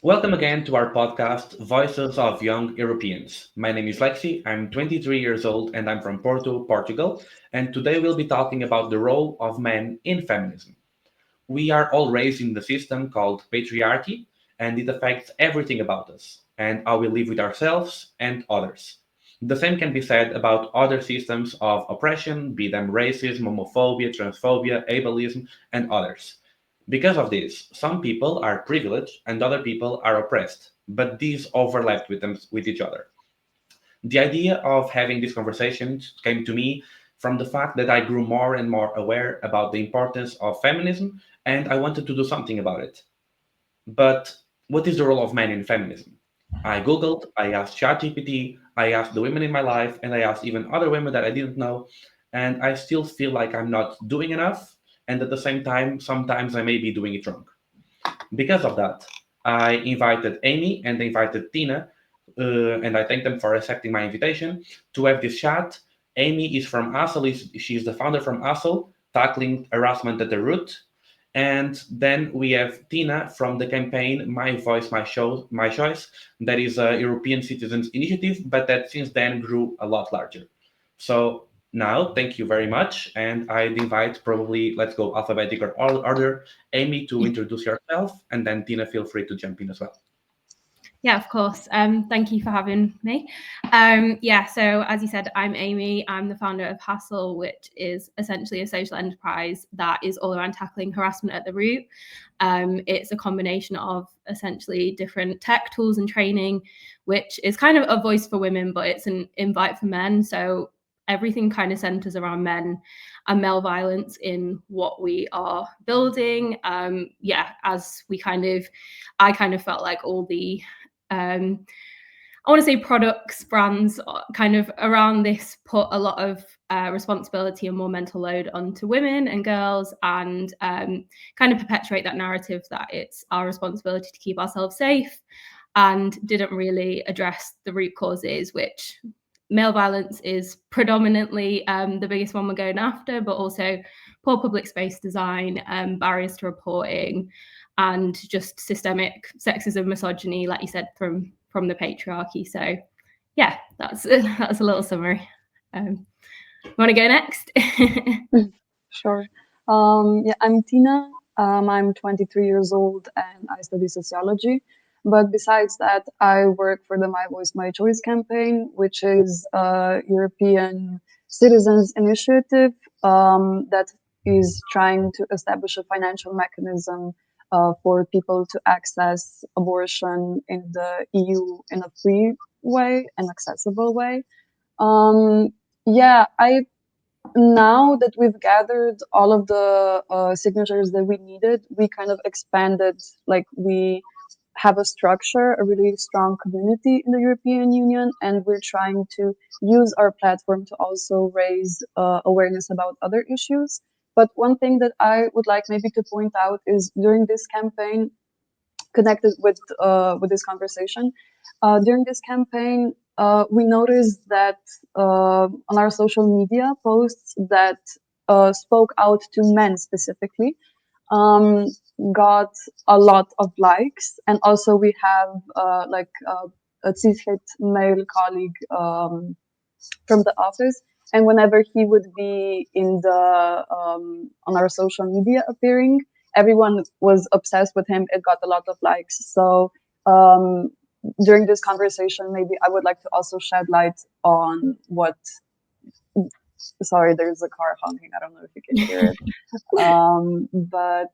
Welcome again to our podcast, Voices of Young Europeans. My name is Lexi, I'm 23 years old and I'm from Porto, Portugal, and today we'll be talking about the role of men in feminism. We are all raised in the system called patriarchy, and it affects everything about us and how we live with ourselves and others. The same can be said about other systems of oppression, be them racism, homophobia, transphobia, ableism, and others. Because of this, some people are privileged and other people are oppressed, but these overlap with each other. The idea of having these conversations came to me from the fact that I grew more and more aware about the importance of feminism and I wanted to do something about it. But what is the role of men in feminism? I Googled, I asked ChatGPT, I asked the women in my life, and I asked even other women that I didn't know, and I still feel like I'm not doing enough, and at the same time, sometimes I may be doing it wrong. Because of that, I invited Amy and I invited Tina, and I thank them for accepting my invitation to have this chat. Amy is from Hassl, she's the founder from Hassl, tackling harassment at the root. And then we have Tina from the campaign My Voice, My Choice. That is a European Citizens Initiative, but that since then grew a lot larger. So now, thank you very much. And I'd invite probably, let's go alphabetical order, Amy to introduce yourself, and then Tina, feel free to jump in as well. Yeah, of course. Thank you for having me. So as you said, I'm Amy. I'm the founder of Hassl, which is essentially a social enterprise that is all around tackling harassment at the root. It's a combination of essentially different tech tools and training, which is kind of a voice for women, but it's an invite for men. So everything kind of centers around men and male violence in what we are building. As I kind of felt like all the I want to say products, brands kind of around this put a lot of responsibility and more mental load onto women and girls and kind of perpetuate that narrative that it's our responsibility to keep ourselves safe and didn't really address the root causes, which male violence is predominantly the biggest one we're going after, but also poor public space design, barriers to reporting, and just systemic sexism, misogyny, like you said, from the patriarchy. So, yeah, that's a little summary. Want to go next? Sure. I'm Tina. I'm 23 years old and I study sociology. But besides that, I work for the My Voice, My Choice campaign, which is a European citizens initiative that is trying to establish a financial mechanism for people to access abortion in the EU in a free way, an accessible way. Um, I now that we've gathered all of the signatures that we needed, we kind of expanded, like we have a structure, a really strong community in the European Union, and we're trying to use our platform to also raise awareness about other issues. But one thing that I would like maybe to point out is during this campaign, connected with this conversation. During this campaign, we noticed that on our social media posts that spoke out to men specifically um, got a lot of likes, and also we have a cishet male colleague from the office. And whenever he would be in the on our social media appearing, everyone was obsessed with him. It got a lot of likes. So um, during this conversation, maybe I would like to also shed light on what. Sorry, there's a car honking. I don't know if you can hear it. But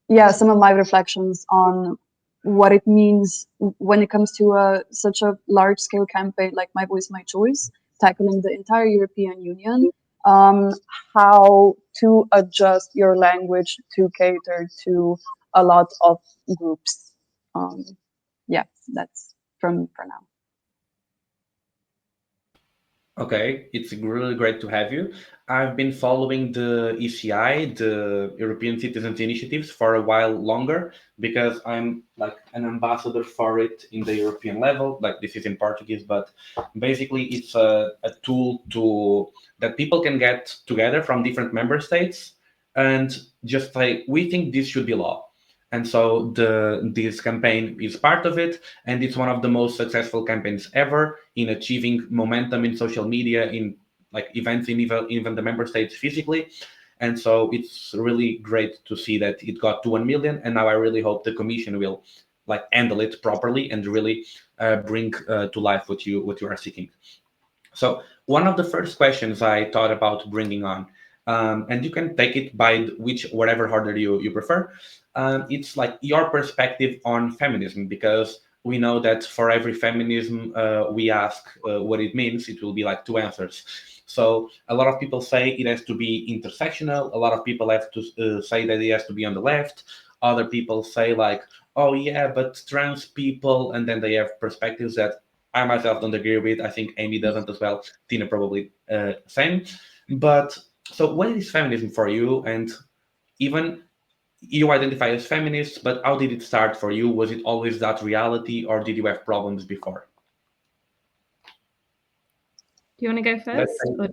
yeah, some of my reflections on what it means when it comes to such a large scale campaign like My Voice, My Choice, tackling the entire European Union, um, how to adjust your language to cater to a lot of groups. Um, yeah, that's from me for now. Okay, it's really great to have you. I've been following the ECI, the European Citizens Initiatives, for a while longer because I'm like an ambassador for it in the European level. Like this is in Portuguese, but basically it's a tool to that people can get together from different member states and just say we think this should be law. And so this campaign is part of it, and it's one of the most successful campaigns ever in achieving momentum in social media, in like events in even the member states physically. And so it's really great to see that it got to 1 million, and now I really hope the commission will like handle it properly and really bring to life what you are seeking. So one of the first questions I thought about bringing on, and you can take it by which whatever order you prefer. It's like your perspective on feminism, because we know that for every feminism we ask what it means, it will be like two answers. So a lot of people say it has to be intersectional. A lot of people have to say that it has to be on the left. Other people say like, oh yeah, but trans people, and then they have perspectives that I myself don't agree with. I think Amy doesn't as well. Tina probably same. But so, what is feminism for you? And even you identify as feminist, but how did it start for you? Was it always that reality, or did you have problems before? Do you want to go Let's first?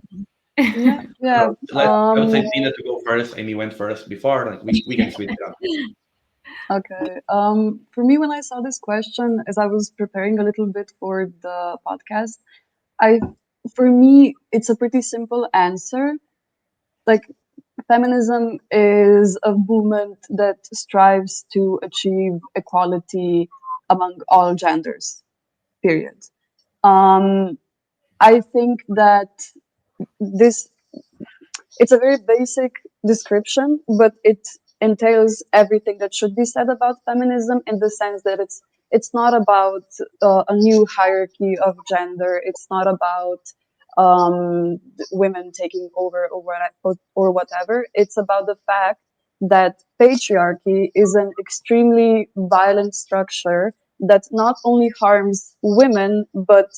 say, Yeah, yeah. I would say Tina to go first. Amy went first before. Like we can switch it up. Okay. For me, when I saw this question, as I was preparing a little bit for the podcast, I, for me, it's a pretty simple answer. Like, feminism is a movement that strives to achieve equality among all genders. Period. Um, I think that this it's a very basic description, but it entails everything that should be said about feminism in the sense that it's not about a new hierarchy of gender. It's not about women taking over or whatever. It's about the fact that patriarchy is an extremely violent structure that not only harms women but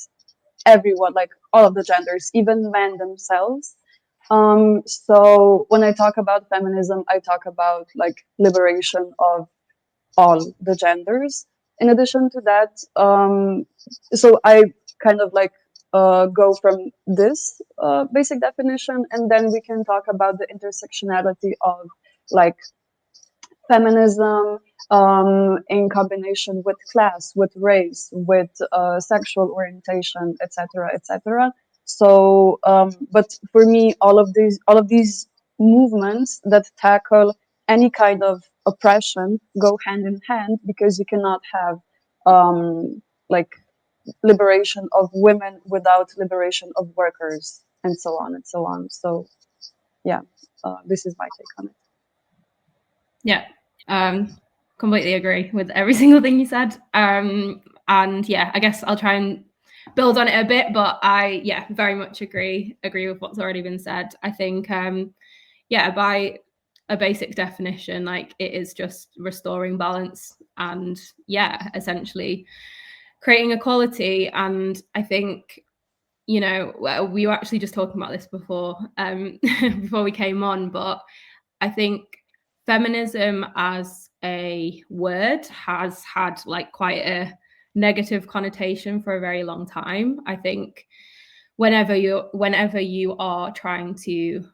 everyone, like all of the genders, even men themselves. So when I talk about feminism, I talk about like liberation of all the genders. In addition to that, so I kind of like go from this basic definition, and then we can talk about the intersectionality of like feminism in combination with class, with race, with sexual orientation, etc., etc. So, but for me, all of these movements that tackle any kind of oppression go hand in hand, because you cannot have like liberation of women without liberation of workers, and so on and so on. So, yeah, this is my take on it. Yeah, completely agree with every single thing you said. And yeah, I guess I'll try and build on it a bit, but I very much agree with what's already been said. I think by a basic definition, like it is just restoring balance and essentially creating equality. And I think we were actually just talking about this before before we came on, but I think feminism as a word has had like quite a negative connotation for a very long time. I think whenever you are trying to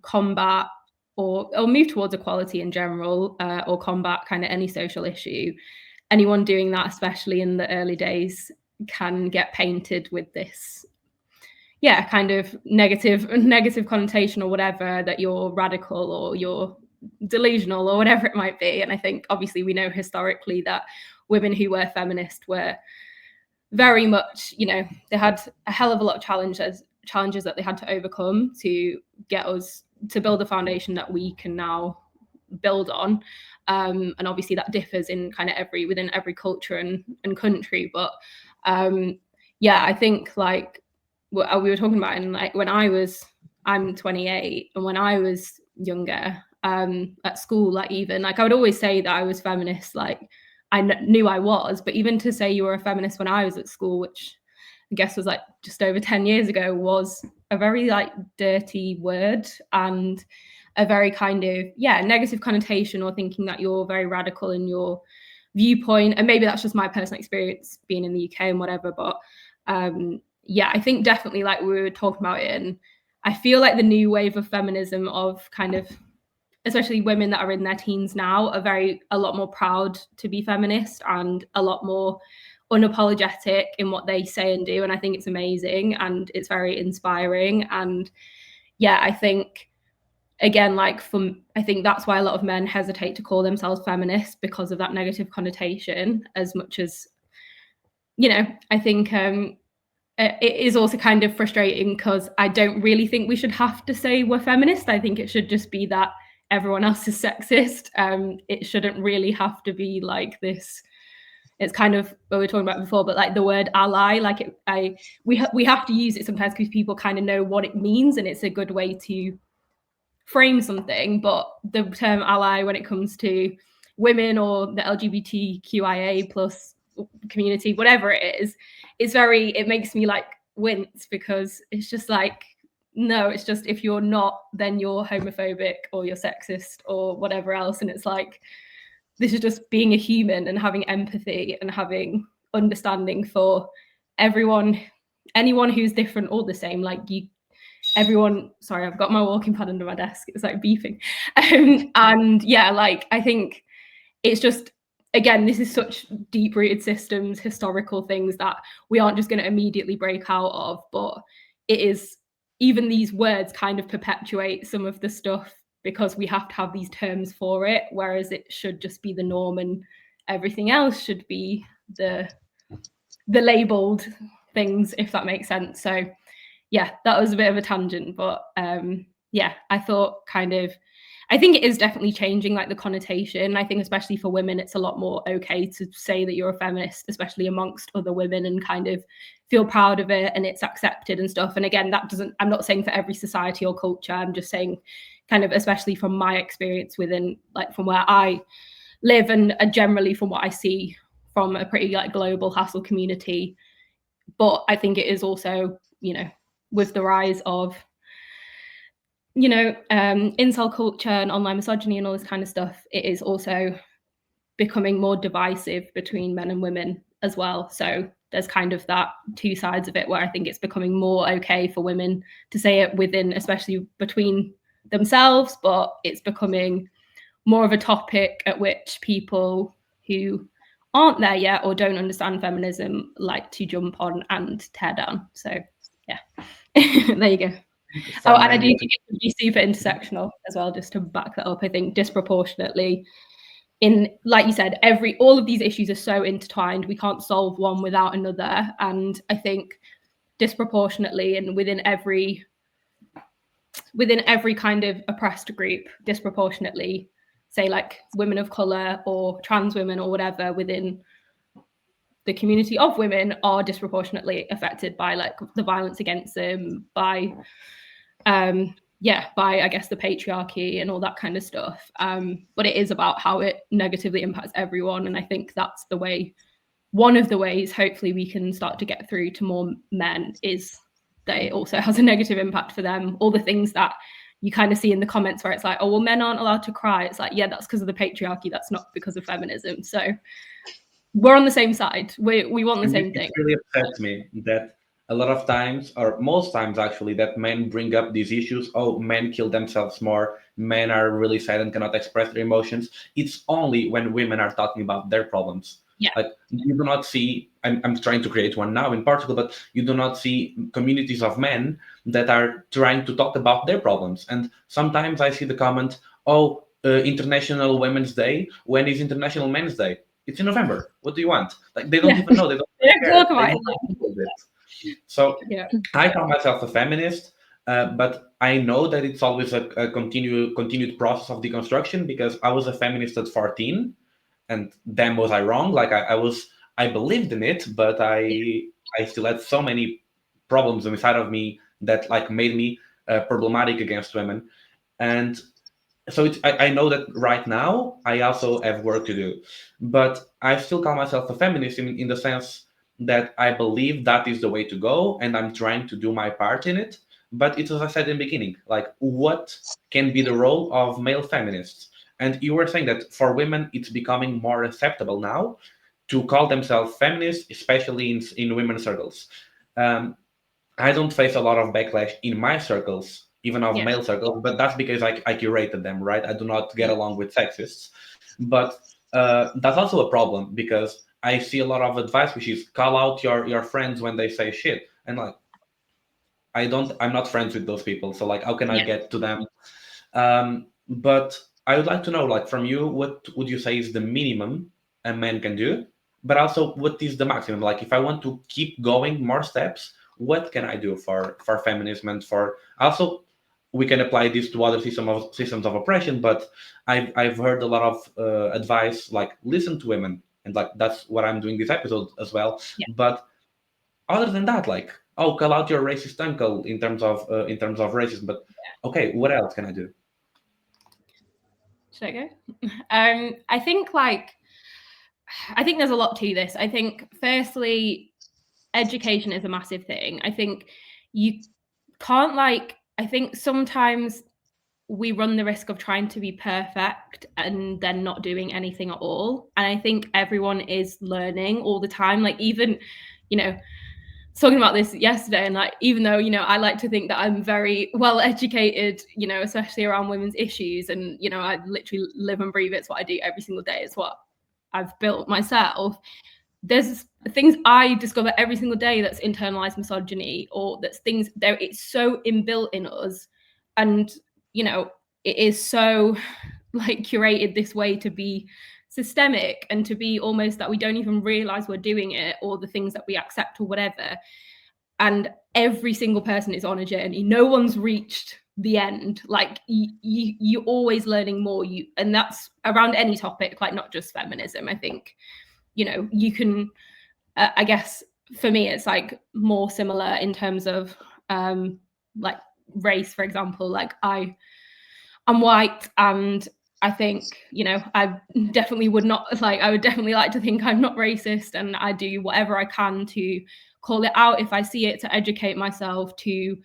combat or move towards equality in general, or combat kind of any social issue, anyone doing that, especially in the early days, can get painted with this kind of negative connotation or whatever, that you're radical or you're delusional or whatever it might be. And I think obviously we know historically that women who were feminist were very much, they had a hell of a lot of challenges that they had to overcome to get us to build a foundation that we can now build on. And obviously that differs in kind of within every culture and country. But I think like we were talking about, and like when I'm 28, and when I was younger, at school, like even like I would always say that I was feminist, like I knew I was, but even to say you were a feminist when I was at school, which I guess was like just over 10 years ago, was a very like dirty word and a very kind of negative connotation, or thinking that you're very radical in your viewpoint. And maybe that's just my personal experience being in the UK and whatever, but I think definitely, like we were talking about it, and I feel like the new wave of feminism, of kind of especially women that are in their teens now, are a lot more proud to be feminist and a lot more unapologetic in what they say and do. And I think it's amazing and it's very inspiring. And yeah, I think, again, like I think that's why a lot of men hesitate to call themselves feminists, because of that negative connotation. As much as, you know, I think it is also kind of frustrating because I don't really think we should have to say we're feminist. I think it should just be that everyone else is sexist. It shouldn't really have to be like this. It's kind of what we were talking about before, but like the word ally, like we have to use it sometimes because people kind of know what it means and it's a good way to frame something. But the term ally, when it comes to women or the LGBTQIA plus community, whatever it is, it makes me like wince, because it's just like, no, it's just, if you're not, then you're homophobic or you're sexist or whatever else. And it's like, this is just being a human and having empathy and having understanding for everyone, anyone who's different or the same. Like everyone, sorry, I've got my walking pad under my desk, it's like beeping. And yeah, like I think it's just, again, this is such deep rooted systems, historical things that we aren't just going to immediately break out of, but it is, even these words kind of perpetuate some of the stuff because we have to have these terms for it, whereas it should just be the norm and everything else should be the labeled things, if that makes sense. So yeah, that was a bit of a tangent, but yeah, I thought I think it is definitely changing, like the connotation. I think especially for women, it's a lot more okay to say that you're a feminist, especially amongst other women, and kind of feel proud of it and it's accepted and stuff. And again, I'm not saying for every society or culture, I'm just saying kind of, especially from my experience within, like from where I live and generally from what I see from a pretty like global Hassl community. But I think it is also, you know, with the rise of, you know, incel culture and online misogyny and all this kind of stuff, it is also becoming more divisive between men and women as well. So there's kind of that two sides of it, where I think it's becoming more okay for women to say it within, especially between themselves, but it's becoming more of a topic at which people who aren't there yet or don't understand feminism like to jump on and tear down. So yeah, there you go. Oh, and I do think it can be super intersectional as well, just to back that up. I think disproportionately like you said, all of these issues are so intertwined, we can't solve one without another. And I think disproportionately and within every kind of oppressed group, disproportionately, say like women of color or trans women or whatever within the community of women, are disproportionately affected by like the violence against them, by I guess the patriarchy and all that kind of stuff. But it is about how it negatively impacts everyone. And I think that's one of the ways hopefully we can start to get through to more men, is that it also has a negative impact for them. All the things that you kind of see in the comments where it's like, oh, well, men aren't allowed to cry. It's like, yeah, that's because of the patriarchy. That's not because of feminism. So we're on the same side. We want the same thing. It really upsets me that a lot of times, or most times actually, that men bring up these issues. Oh, men kill themselves more. Men are really sad and cannot express their emotions. It's only when women are talking about their problems. Yeah. Like you do not see, I'm trying to create one now in Portugal, but you do not see communities of men that are trying to talk about their problems. And sometimes I see the comment, oh, International Women's Day. When is International Men's Day? It's in November. What do you want? Like they don't even know. They don't talk about it. So yeah. I call myself a feminist, but I know that it's always a continued process of deconstruction, because I was a feminist at 14, and then was I wrong? Like I believed in it, but I still had so many problems inside of me that like made me problematic against women. And so I know that right now I also have work to do, but I still call myself a feminist in the sense that I believe that is the way to go, and I'm trying to do my part in it. But it's, as I said in the beginning, like what can be the role of male feminists? And you were saying that for women, it's becoming more acceptable now to call themselves feminists, especially in women's circles. I don't face a lot of backlash in my circles even of Yeah. male circles, but that's because I curated them, right? I do not get along with sexists. But that's also a problem because I see a lot of advice which is call out your friends when they say shit. And like I'm not friends with those people. So like how can I Yeah. get to them? But I would like to know, like from you, what would you say is the minimum a man can do? But also what is the maximum? Like if I want to keep going more steps, what can I do for feminism and for also we can apply this to other systems of oppression, but I've heard a lot of advice like listen to women, and like that's what I'm doing this episode as well. Yeah. But other than that, like oh, call out your racist uncle in terms of racism. But okay, what else can I do? Should I go? I think there's a lot to this. I think firstly, education is a massive thing. I think you can't I think sometimes we run the risk of trying to be perfect and then not doing anything at all. And I think everyone is learning all the time. Like even, talking about this yesterday, and like even though I like to think that I'm very well educated, especially around women's issues, and I literally live and breathe it's what I do every single day, it's what I've built myself. There's things I discover every single day that's internalized misogyny, or that's things there, it's so inbuilt in us, and it is so like curated this way to be systemic and to be almost that we don't even realize we're doing it, or the things that we accept or whatever. And every single person is on a journey. No one's reached the end. Like you're always learning more. And that's around any topic, like not just feminism. I think you can I guess for me it's like more similar in terms of like race, for example. Like I'm white, and I think I definitely would not I would definitely like to think I'm not racist, and I do whatever I can to call it out if I see it, to educate myself, to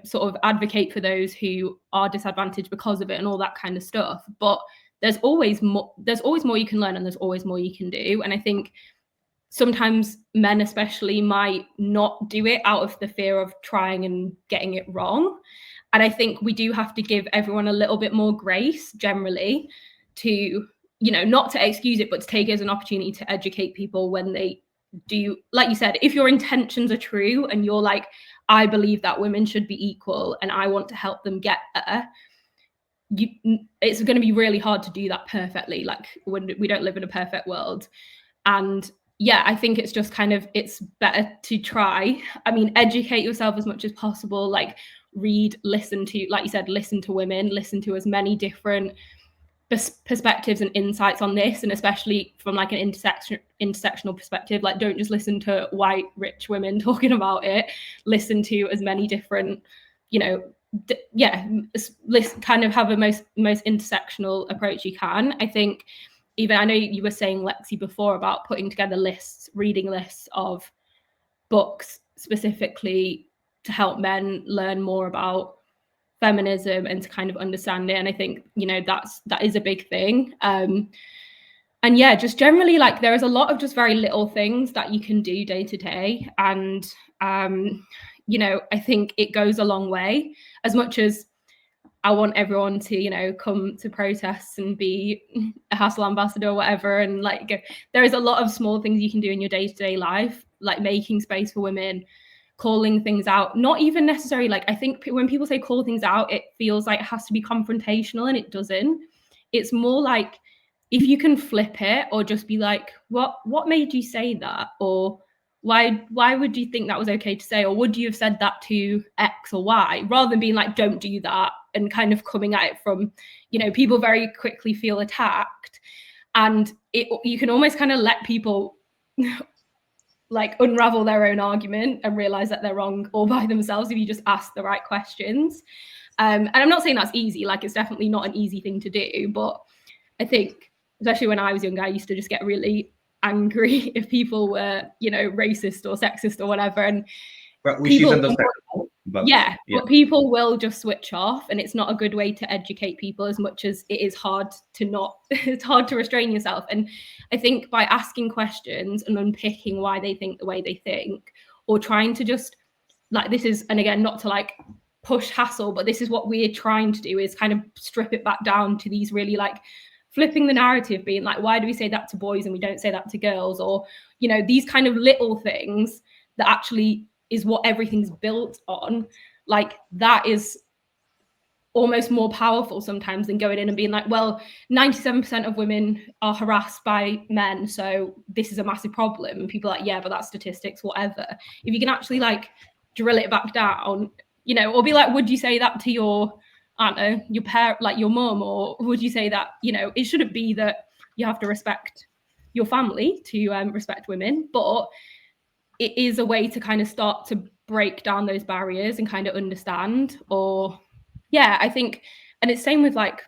sort of advocate for those who are disadvantaged because of it and all that kind of stuff. But there's always more you can learn, and there's always more you can do. And I think sometimes men especially might not do it out of the fear of trying and getting it wrong. And I think we do have to give everyone a little bit more grace generally, to not to excuse it, but to take it as an opportunity to educate people when they do. Like you said, if your intentions are true and you're like, I believe that women should be equal and I want to help them get there, it's going to be really hard to do that perfectly. Like when we don't live in a perfect world. And yeah, I think it's just kind of, it's better to try. I mean, educate yourself as much as possible, like read, listen to, like you said, listen to women, listen to as many different perspectives and insights on this, and especially from like an intersectional perspective. Like don't just listen to white rich women talking about it. Listen to as many different, kind of have a most intersectional approach you can. I think even, I know you were saying, Lexi, before about putting together reading lists of books specifically to help men learn more about feminism and to kind of understand it. And I think, that is a big thing. And yeah, just generally, like there is a lot of just very little things that you can do day to day. And, I think it goes a long way. As much as I want everyone to, come to protests and be a Hassl ambassador or whatever. And like, there is a lot of small things you can do in your day-to-day life, like making space for women, calling things out. Not even necessarily, like, I think when people say call things out, it feels like it has to be confrontational, and it doesn't. It's more like, if you can flip it, or just be like, what made you say that? Or why would you think that was okay to say? Or would you have said that to X or Y? Rather than being like, don't do that, and kind of coming at it from, people very quickly feel attacked. And you can almost kind of let people like unravel their own argument and realize that they're wrong all by themselves if you just ask the right questions. And I'm not saying that's easy, like it's definitely not an easy thing to do, but I think, especially when I was younger, I used to just get really angry if people were, racist or sexist or whatever. And which is understandable, but yeah, but people will just switch off, and it's not a good way to educate people, as much as it is hard to it's hard to restrain yourself. And I think by asking questions and unpicking why they think the way they think, or trying to just, like, this is, and again, not to like push Hassl, but this is what we're trying to do, is kind of strip it back down to these really like flipping the narrative, being like, why do we say that to boys and we don't say that to girls? Or, you know, these kind of little things that actually is what everything's built on. Like, that is almost more powerful sometimes than going in and being like, well, 97% of women are harassed by men, so this is a massive problem. And people are like, yeah, but that's statistics, whatever. If you can actually like drill it back down, you know, or be like, would you say that to your, I don't know, your parent, like your mum, or would you say that, you know, it shouldn't be that you have to respect your family to respect women, but it is a way to kind of start to break down those barriers and kind of understand. Or yeah, I think, and it's same with like,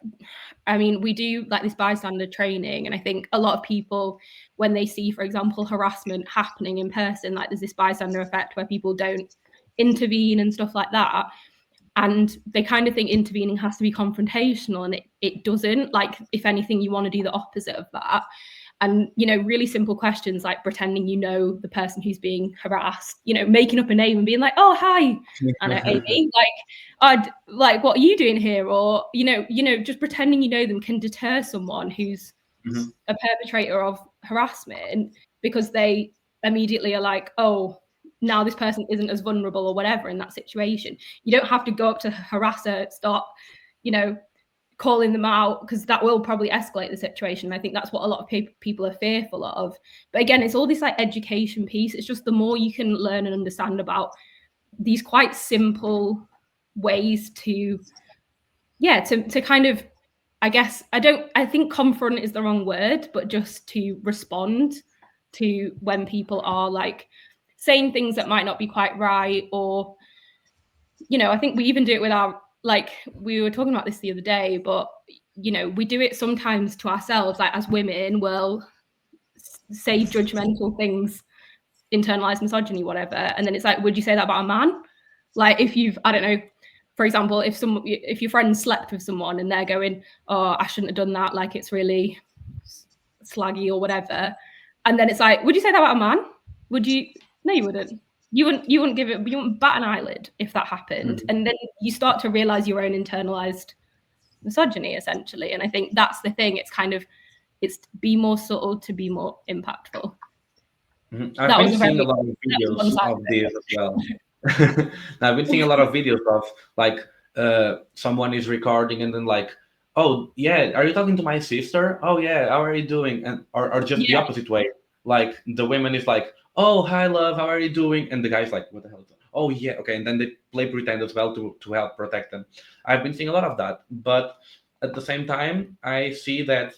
I mean, we do like this bystander training, and I think a lot of people, when they see, for example, harassment happening in person, like there's this bystander effect where people don't intervene and stuff like that, and they kind of think intervening has to be confrontational, and it doesn't. Like, if anything, you want to do the opposite of that. And, you know, really simple questions like pretending you know the person who's being harassed, you know, making up a name and being like, oh, hi, I know Amy, like, like, what are you doing here? Or, you know, just pretending you know them can deter someone who's a perpetrator of harassment, because they immediately are like, oh, now this person isn't as vulnerable or whatever in that situation. You don't have to go up to harasser, start, you know, calling them out, because that will probably escalate the situation. I think that's what a lot of people are fearful of. But again, it's all this like education piece. It's just the more you can learn and understand about these quite simple ways to, yeah, to kind of, I guess, I think confront is the wrong word, but just to respond to when people are like saying things that might not be quite right. Or, you know, I think we even do it with our, like, we were talking about this the other day, but, you know, we do it sometimes to ourselves, like as women, we'll say judgmental things, internalized misogyny, whatever. And then it's like, would you say that about a man? Like, if you've, I don't know, for example, if your friend slept with someone and they're going, oh, I shouldn't have done that, like it's really slaggy or whatever. And then it's like, would you say that about a man? Would you? No, you wouldn't. You wouldn't give it, you wouldn't bat an eyelid if that happened. And then you start to realize your own internalized misogyny, essentially. And I think that's the thing. It's kind of, it's be more subtle to be more impactful. I've been seeing a lot of videos of this as well. I've been seeing a lot of videos of like someone is recording and then like, oh yeah, are you talking to my sister? Oh yeah, how are you doing? And or just the opposite way. Like the women is like, oh hi love, how are you doing? And the guy's like, what the hell? Oh yeah, okay. And then they play pretend as well to help protect them. I've been seeing a lot of that, but at the same time, I see that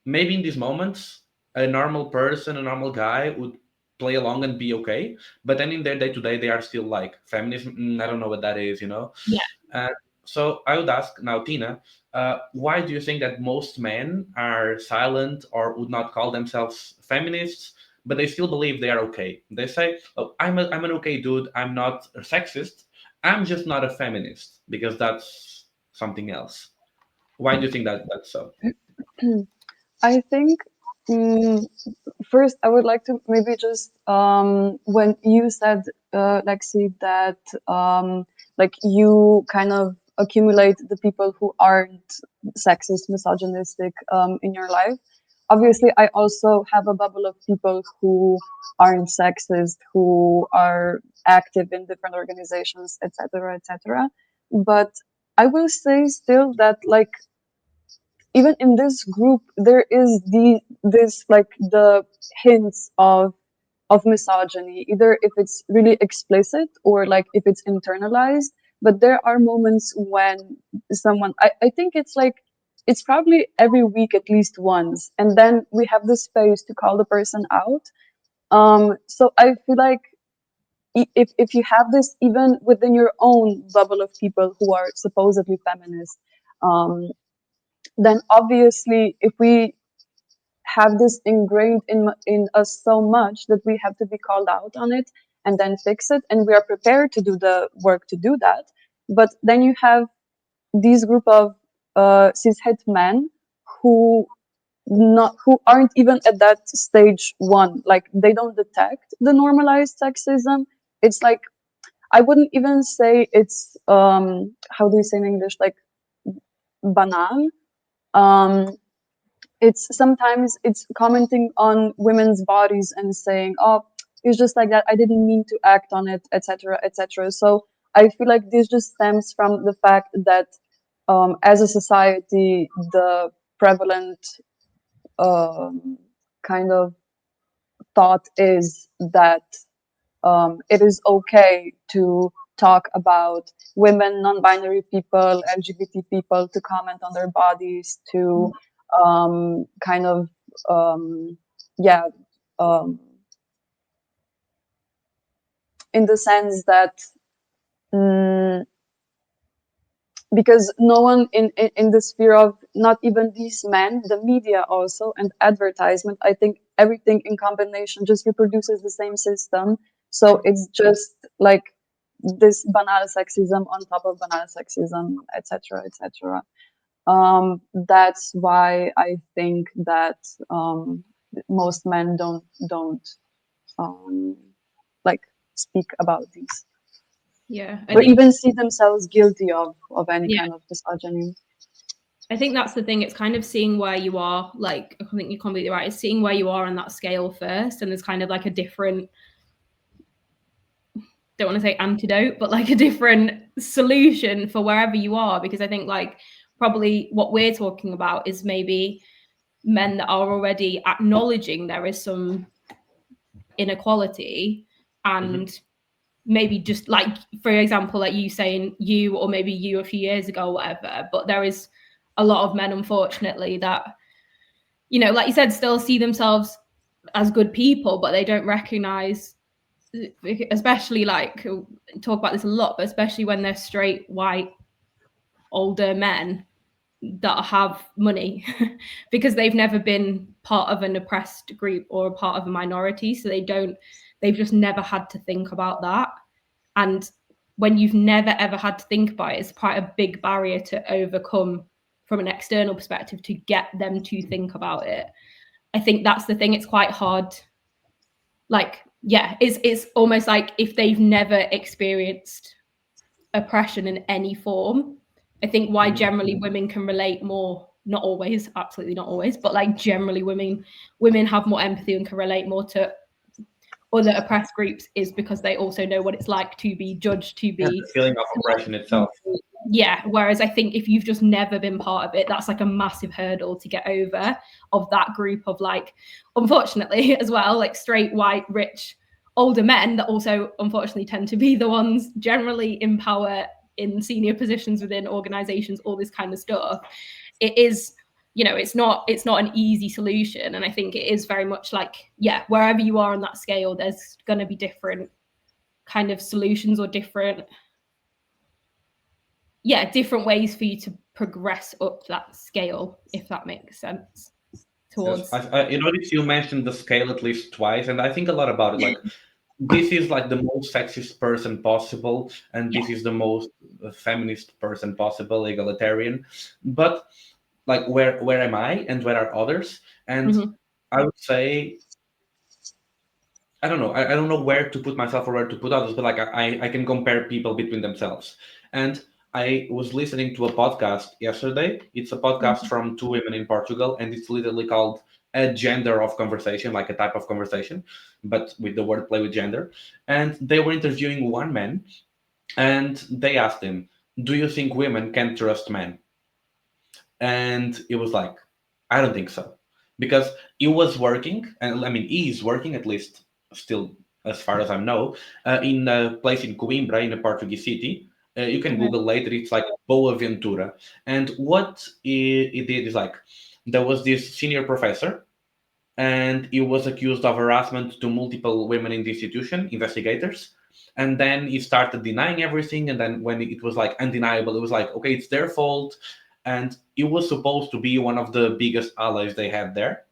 maybe in these moments, a normal person, a normal guy would play along and be okay, but then in their day to day they are still like feminism, I don't know what that is, you know. So I would ask now, Tina, why do you think that most men are silent or would not call themselves feminists, but they still believe they are okay? They say, oh, I'm an okay dude, I'm not a sexist, I'm just not a feminist, because that's something else. Why do you think that that's so? I think first I would like to maybe just when you said Lexi that like you kind of accumulate the people who aren't sexist, misogynistic in your life. Obviously, I also have a bubble of people who aren't sexist, who are active in different organizations, etc., etc. But I will say still that like even in this group there is this like the hints of misogyny, either if it's really explicit or like if it's internalized. But there are moments when someone I think it's like it's probably every week at least once, and then we have the space to call the person out. So I feel like if you have this even within your own bubble of people who are supposedly feminist, then obviously if we have this ingrained in us so much that we have to be called out on it and then fix it, and we are prepared to do the work to do that. But then you have these group of cishet men who not who aren't even at that stage one, like they don't detect the normalized sexism. It's like I wouldn't even say it's how do you say in English, like banal. Um, it's sometimes it's commenting on women's bodies and saying, "Oh, it's just like that. I didn't mean to act on it, etc., etc." So I feel like this just stems from the fact that as a society, the prevalent kind of thought is that it is okay to talk about women, non-binary people, LGBT people, to comment on their bodies, to kind of yeah, um, in the sense that mm, because no one in the sphere of not even these men, the media also and advertisement, I think everything in combination just reproduces the same system. So it's just like this banal sexism on top of banal sexism, etc., etc. That's why I think that most men don't um, like speak about these, Yeah, or even see themselves guilty of any yeah, kind of misogyny. I think that's the thing. It's kind of seeing where you are. Like, I think you're completely right. It's seeing where you are on that scale first, and there's kind of like a different, don't want to say antidote, but like a different solution for wherever you are. Because I think like probably what we're talking about is maybe men that are already acknowledging there is some inequality, and maybe just like, for example, like you saying you, or maybe you a few years ago or whatever, but there is a lot of men, unfortunately, that, you know, like you said, still see themselves as good people, but they don't recognize, especially like, talk about this a lot, but especially when they're straight, white, older men that have money because they've never been part of an oppressed group or a part of a minority. So they've just never had to think about that. And when you've never ever had to think about it, it's quite a big barrier to overcome from an external perspective to get them to think about it. I think that's the thing. It's quite hard. Like, yeah, it's almost like if they've never experienced oppression in any form, I think why generally women can relate more, not always, absolutely not always, but like generally women have more empathy and can relate more to other oppressed groups is because they also know what it's like to be judged, to be the feeling of oppression itself. Yeah, whereas I think if you've just never been part of it, that's like a massive hurdle to get over, of that group of like, unfortunately as well, like straight, white, rich, older men that also unfortunately tend to be the ones generally in power, in senior positions within organizations, all this kind of stuff. It is, you know, it's not an easy solution. And I think it is very much like, yeah, wherever you are on that scale, there's going to be different kind of solutions or different ways for you to progress up that scale, if that makes sense. Towards Yes, I noticed you mentioned the scale at least twice, and I think a lot about it. Like, this is like the most sexist person possible, and this is the most feminist person possible, egalitarian. But like, where am I, and where are others? And I would say, I don't know. I don't know where to put myself or where to put others, but like I can compare people between themselves. And I was listening to a podcast yesterday. It's a podcast from two women in Portugal, and it's literally called a gender of conversation, like a type of conversation, but with the wordplay with gender. And they were interviewing one man, and they asked him, "Do you think women can trust men?" And it was like, I don't think so, because he was working, and I mean, he is working, at least still, as far as I know, in a place in Coimbra, in a Portuguese city. You can Google later. It's like Boa Ventura. And what he did is like, there was this senior professor, and he was accused of harassment to multiple women in the institution, investigators. And then he started denying everything. And then when it was like undeniable, it was like, okay, it's their fault. And it was supposed to be one of the biggest allies they had there.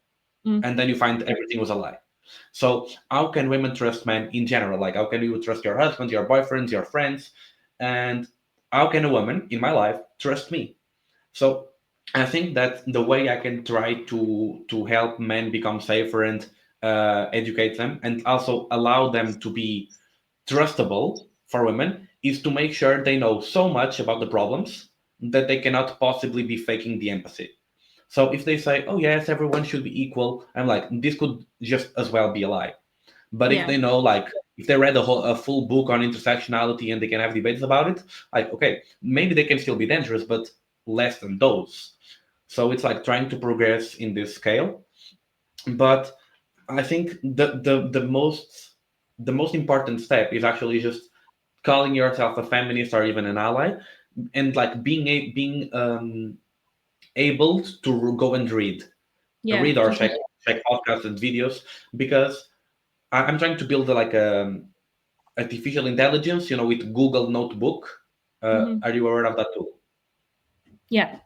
And then you find everything was a lie. So how can women trust men in general? Like, how can you trust your husband, your boyfriends, your friends? And how can a woman in my life trust me? So I think that the way I can try to help men become safer and educate them, and also allow them to be trustable, for women is to make sure they know so much about the problems that they cannot possibly be faking the empathy. So if they say, oh yes, everyone should be equal, I'm like, this could just as well be a lie. But if Yeah. they know, like, if they read a full book on intersectionality and they can have debates about it, like, okay, maybe they can still be dangerous, but less than those. So it's like trying to progress in this scale. But I think the most important step is actually just calling yourself a feminist or even an ally, and like being able to go and Yeah. or Definitely. check podcasts and videos, because I'm trying to build like a artificial intelligence, with Google Notebook. Mhm. Are you aware of that tool? Yeah.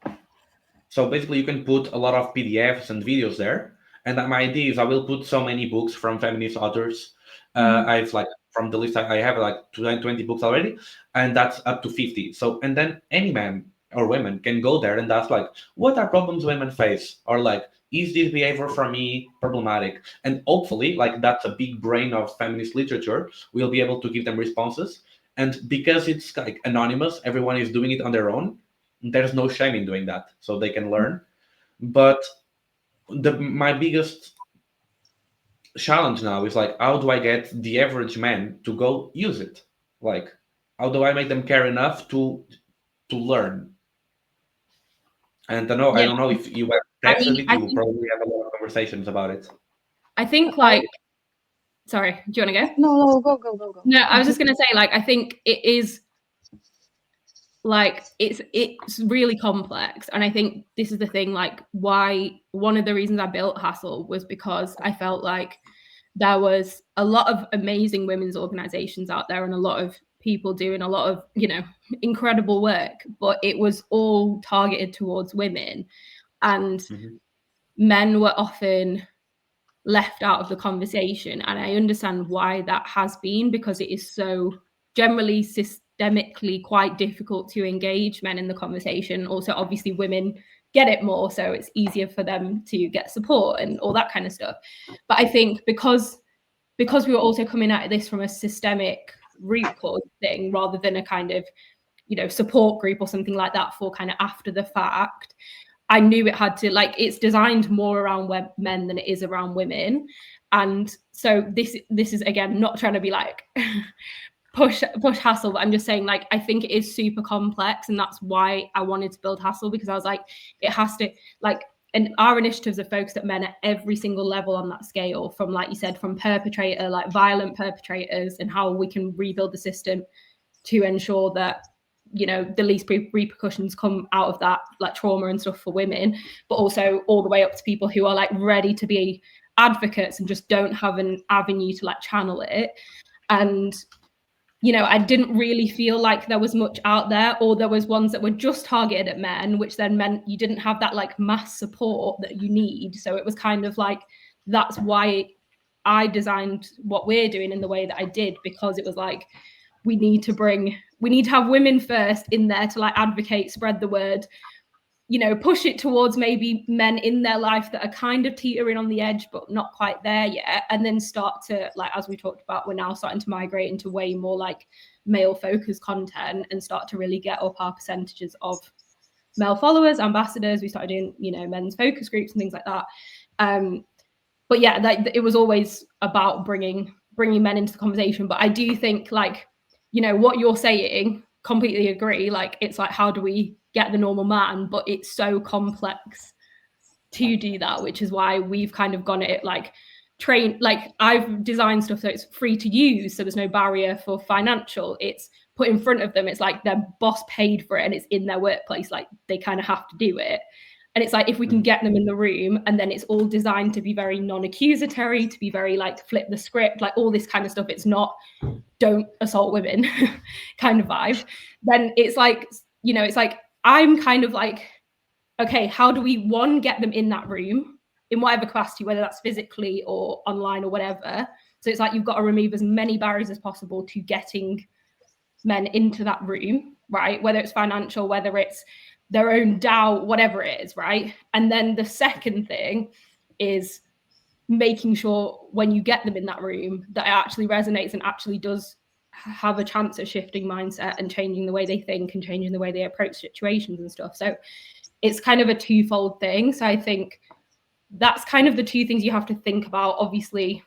So basically, you can put a lot of PDFs and videos there. And my idea is I will put so many books from feminist authors. Mhm. I've like from the list I have like 20 books already, and that's up to 50. So and then any man or women can go there and ask like, what are problems women face, or like, is this behavior for me problematic? And hopefully, like that's a big brain of feminist literature. We'll be able to give them responses. And because it's like anonymous, everyone is doing it on their own, there's no shame in doing that, so they can learn. But my biggest challenge now is like, how do I get the average man to go use it? Like, how do I make them care enough to learn? And I Yeah. don't know if you have I tested mean, it. You probably have a lot of conversations about it. I think I like, sorry, do you want to go? no, go. No, I was just gonna say, like, I think it is like it's really complex, and I think this is the thing, like, why one of the reasons I built Hassl was because I felt like there was a lot of amazing women's organizations out there and a lot of people doing a lot of, incredible work, but it was all targeted towards women, and Mhm. men were often left out of the conversation. And I understand why that has been, because it is so generally systemically quite difficult to engage men in the conversation. Also, obviously, women get it more, so it's easier for them to get support and all that kind of stuff. But I think because we were also coming at this from a systemic root cause thing rather than a kind of support group or something like that for kind of after the fact, I knew it had to, like, it's designed more around men than it is around women. And so this is, again, not trying to be like push Hassl, but I'm just saying, like, I think it is super complex, and that's why I wanted to build Hassl, because I was like, it has to, like, and our initiatives are focused at men at every single level on that scale, from, like you said, from perpetrator, like violent perpetrators, and how we can rebuild the system to ensure that the least repercussions come out of that, like trauma and stuff for women, but also all the way up to people who are like ready to be advocates and just don't have an avenue to like channel it. And I didn't really feel like there was much out there, or there was ones that were just targeted at men, which then meant you didn't have that like mass support that you need. So it was kind of like, that's why I designed what we're doing in the way that I did, because it was like, we need to have women first in there to like advocate, spread the word, push it towards maybe men in their life that are kind of teetering on the edge but not quite there yet, and then start to, like, as we talked about, we're now starting to migrate into way more like male focused content and start to really get up our percentages of male followers, ambassadors. We started doing men's focus groups and things like that. But yeah, like, it was always about bringing men into the conversation. But I do think, like, what you're saying, completely agree. Like, it's like, how do we get the normal man? But it's so complex to do that, which is why we've kind of gone at it like I've designed stuff so it's free to use, so there's no barrier for financial. It's put in front of them, it's like their boss paid for it and it's in their workplace, like they kind of have to do it. And it's like, if we can get them in the room, and then it's all designed to be very non-accusatory, to be very like flip the script, like all this kind of stuff. It's not don't assault women kind of vibe. Then it's like, it's like, I'm kind of like, okay, how do we, one, get them in that room in whatever capacity, whether that's physically or online or whatever. So it's like, you've got to remove as many barriers as possible to getting men into that room, right? Whether it's financial, whether it's their own doubt, whatever it is, right? And then the second thing is making sure when you get them in that room that it actually resonates and actually does have a chance of shifting mindset and changing the way they think and changing the way they approach situations and stuff. So it's kind of a twofold thing. So I think that's kind of the two things you have to think about. Obviously,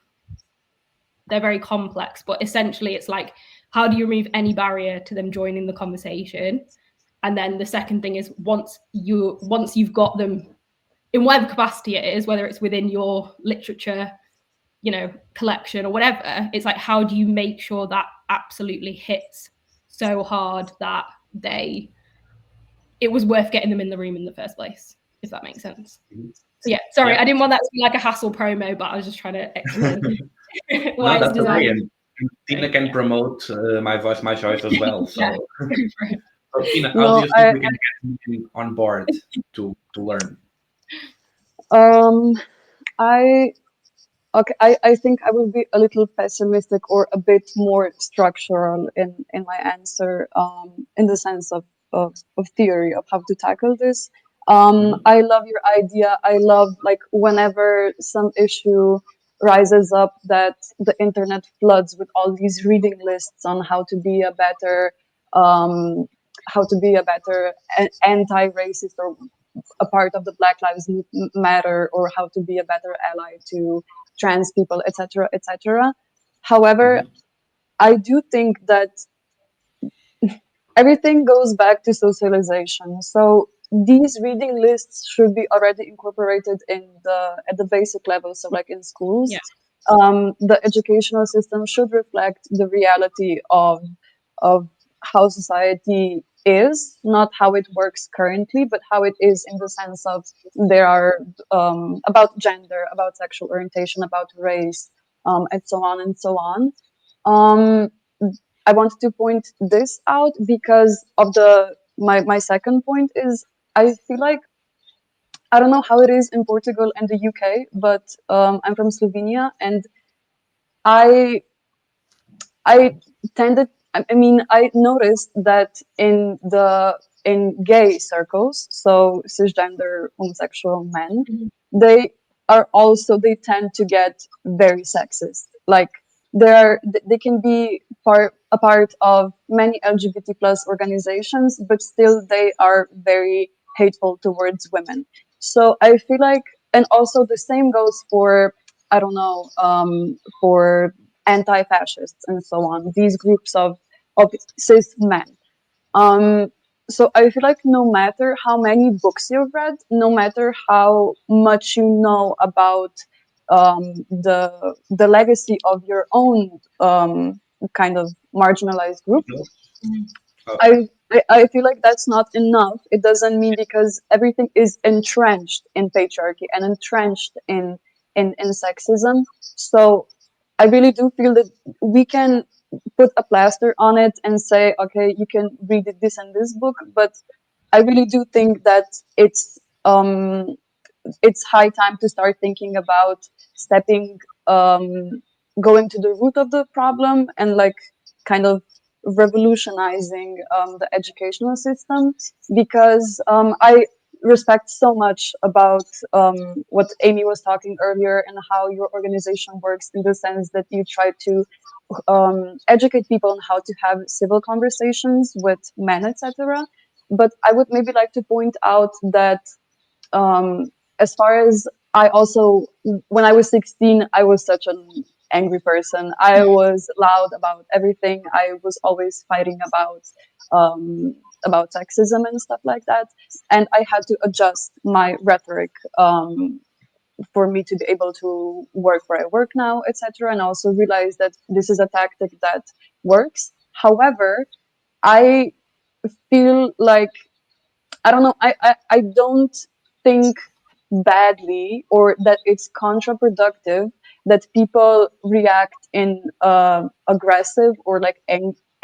they're very complex, but essentially it's like, how do you remove any barrier to them joining the conversation? And then the second thing is once you've got them in whatever capacity it is, whether it's within your literature, collection or whatever, it's like, how do you make sure that absolutely hits so hard that it was worth getting them in the room in the first place, if that makes sense. So yeah, sorry, yeah. I didn't want that to be like a Hassl promo, but I was just trying to explain why it's designed. Tina can promote My Voice, My Choice as well. So, so Tina, how do you think we can get them on board to learn? I think I will be a little pessimistic or a bit more structural in my answer, in the sense of theory of how to tackle this. I love your idea. I love, like, whenever some issue rises up, that the internet floods with all these reading lists on how to be a better anti-racist or a part of the Black Lives Matter, or how to be a better ally to trans people, etc., etc. However, I do think that everything goes back to socialization. So these reading lists should be already incorporated at the basic level. So, like in schools, the educational system should reflect the reality of how society is, not how it works currently, but how it is in the sense of there are about gender, about sexual orientation, about race, and so on and so on. I wanted to point this out because of my second point is, I feel like, I don't know how it is in Portugal and the UK, but I'm from Slovenia, and I I noticed that in gay circles, so cisgender homosexual men, they tend to get very sexist. Like, they can be a part of many LGBT plus organizations, but still they are very hateful towards women. So I feel like, and also the same goes for, I don't know, for anti-fascists and so on, these groups of cis men. So I feel like no matter how many books you've read, no matter how much you know about the legacy of your own kind of marginalized group, I feel like that's not enough. It doesn't mean, because everything is entrenched in patriarchy and entrenched in sexism. So I really do feel that we can put a plaster on it and say, okay, you can read this and this book, but I really do think that it's high time to start thinking about going to the root of the problem, and, like, kind of revolutionizing the educational system, because I respect so much about what Amy was talking earlier, and how your organization works, in the sense that you try to educate people on how to have civil conversations with men, etc. But I would maybe like to point out that, as far as, I also, when I was 16, I was such an angry person. I was loud about everything. I was always fighting about sexism and stuff like that, and I had to adjust my rhetoric for me to be able to work where I work now, etc. And also realize that this is a tactic that works. However, I feel like, I don't know, I don't think badly, or that it's counterproductive that people react in aggressive or, like,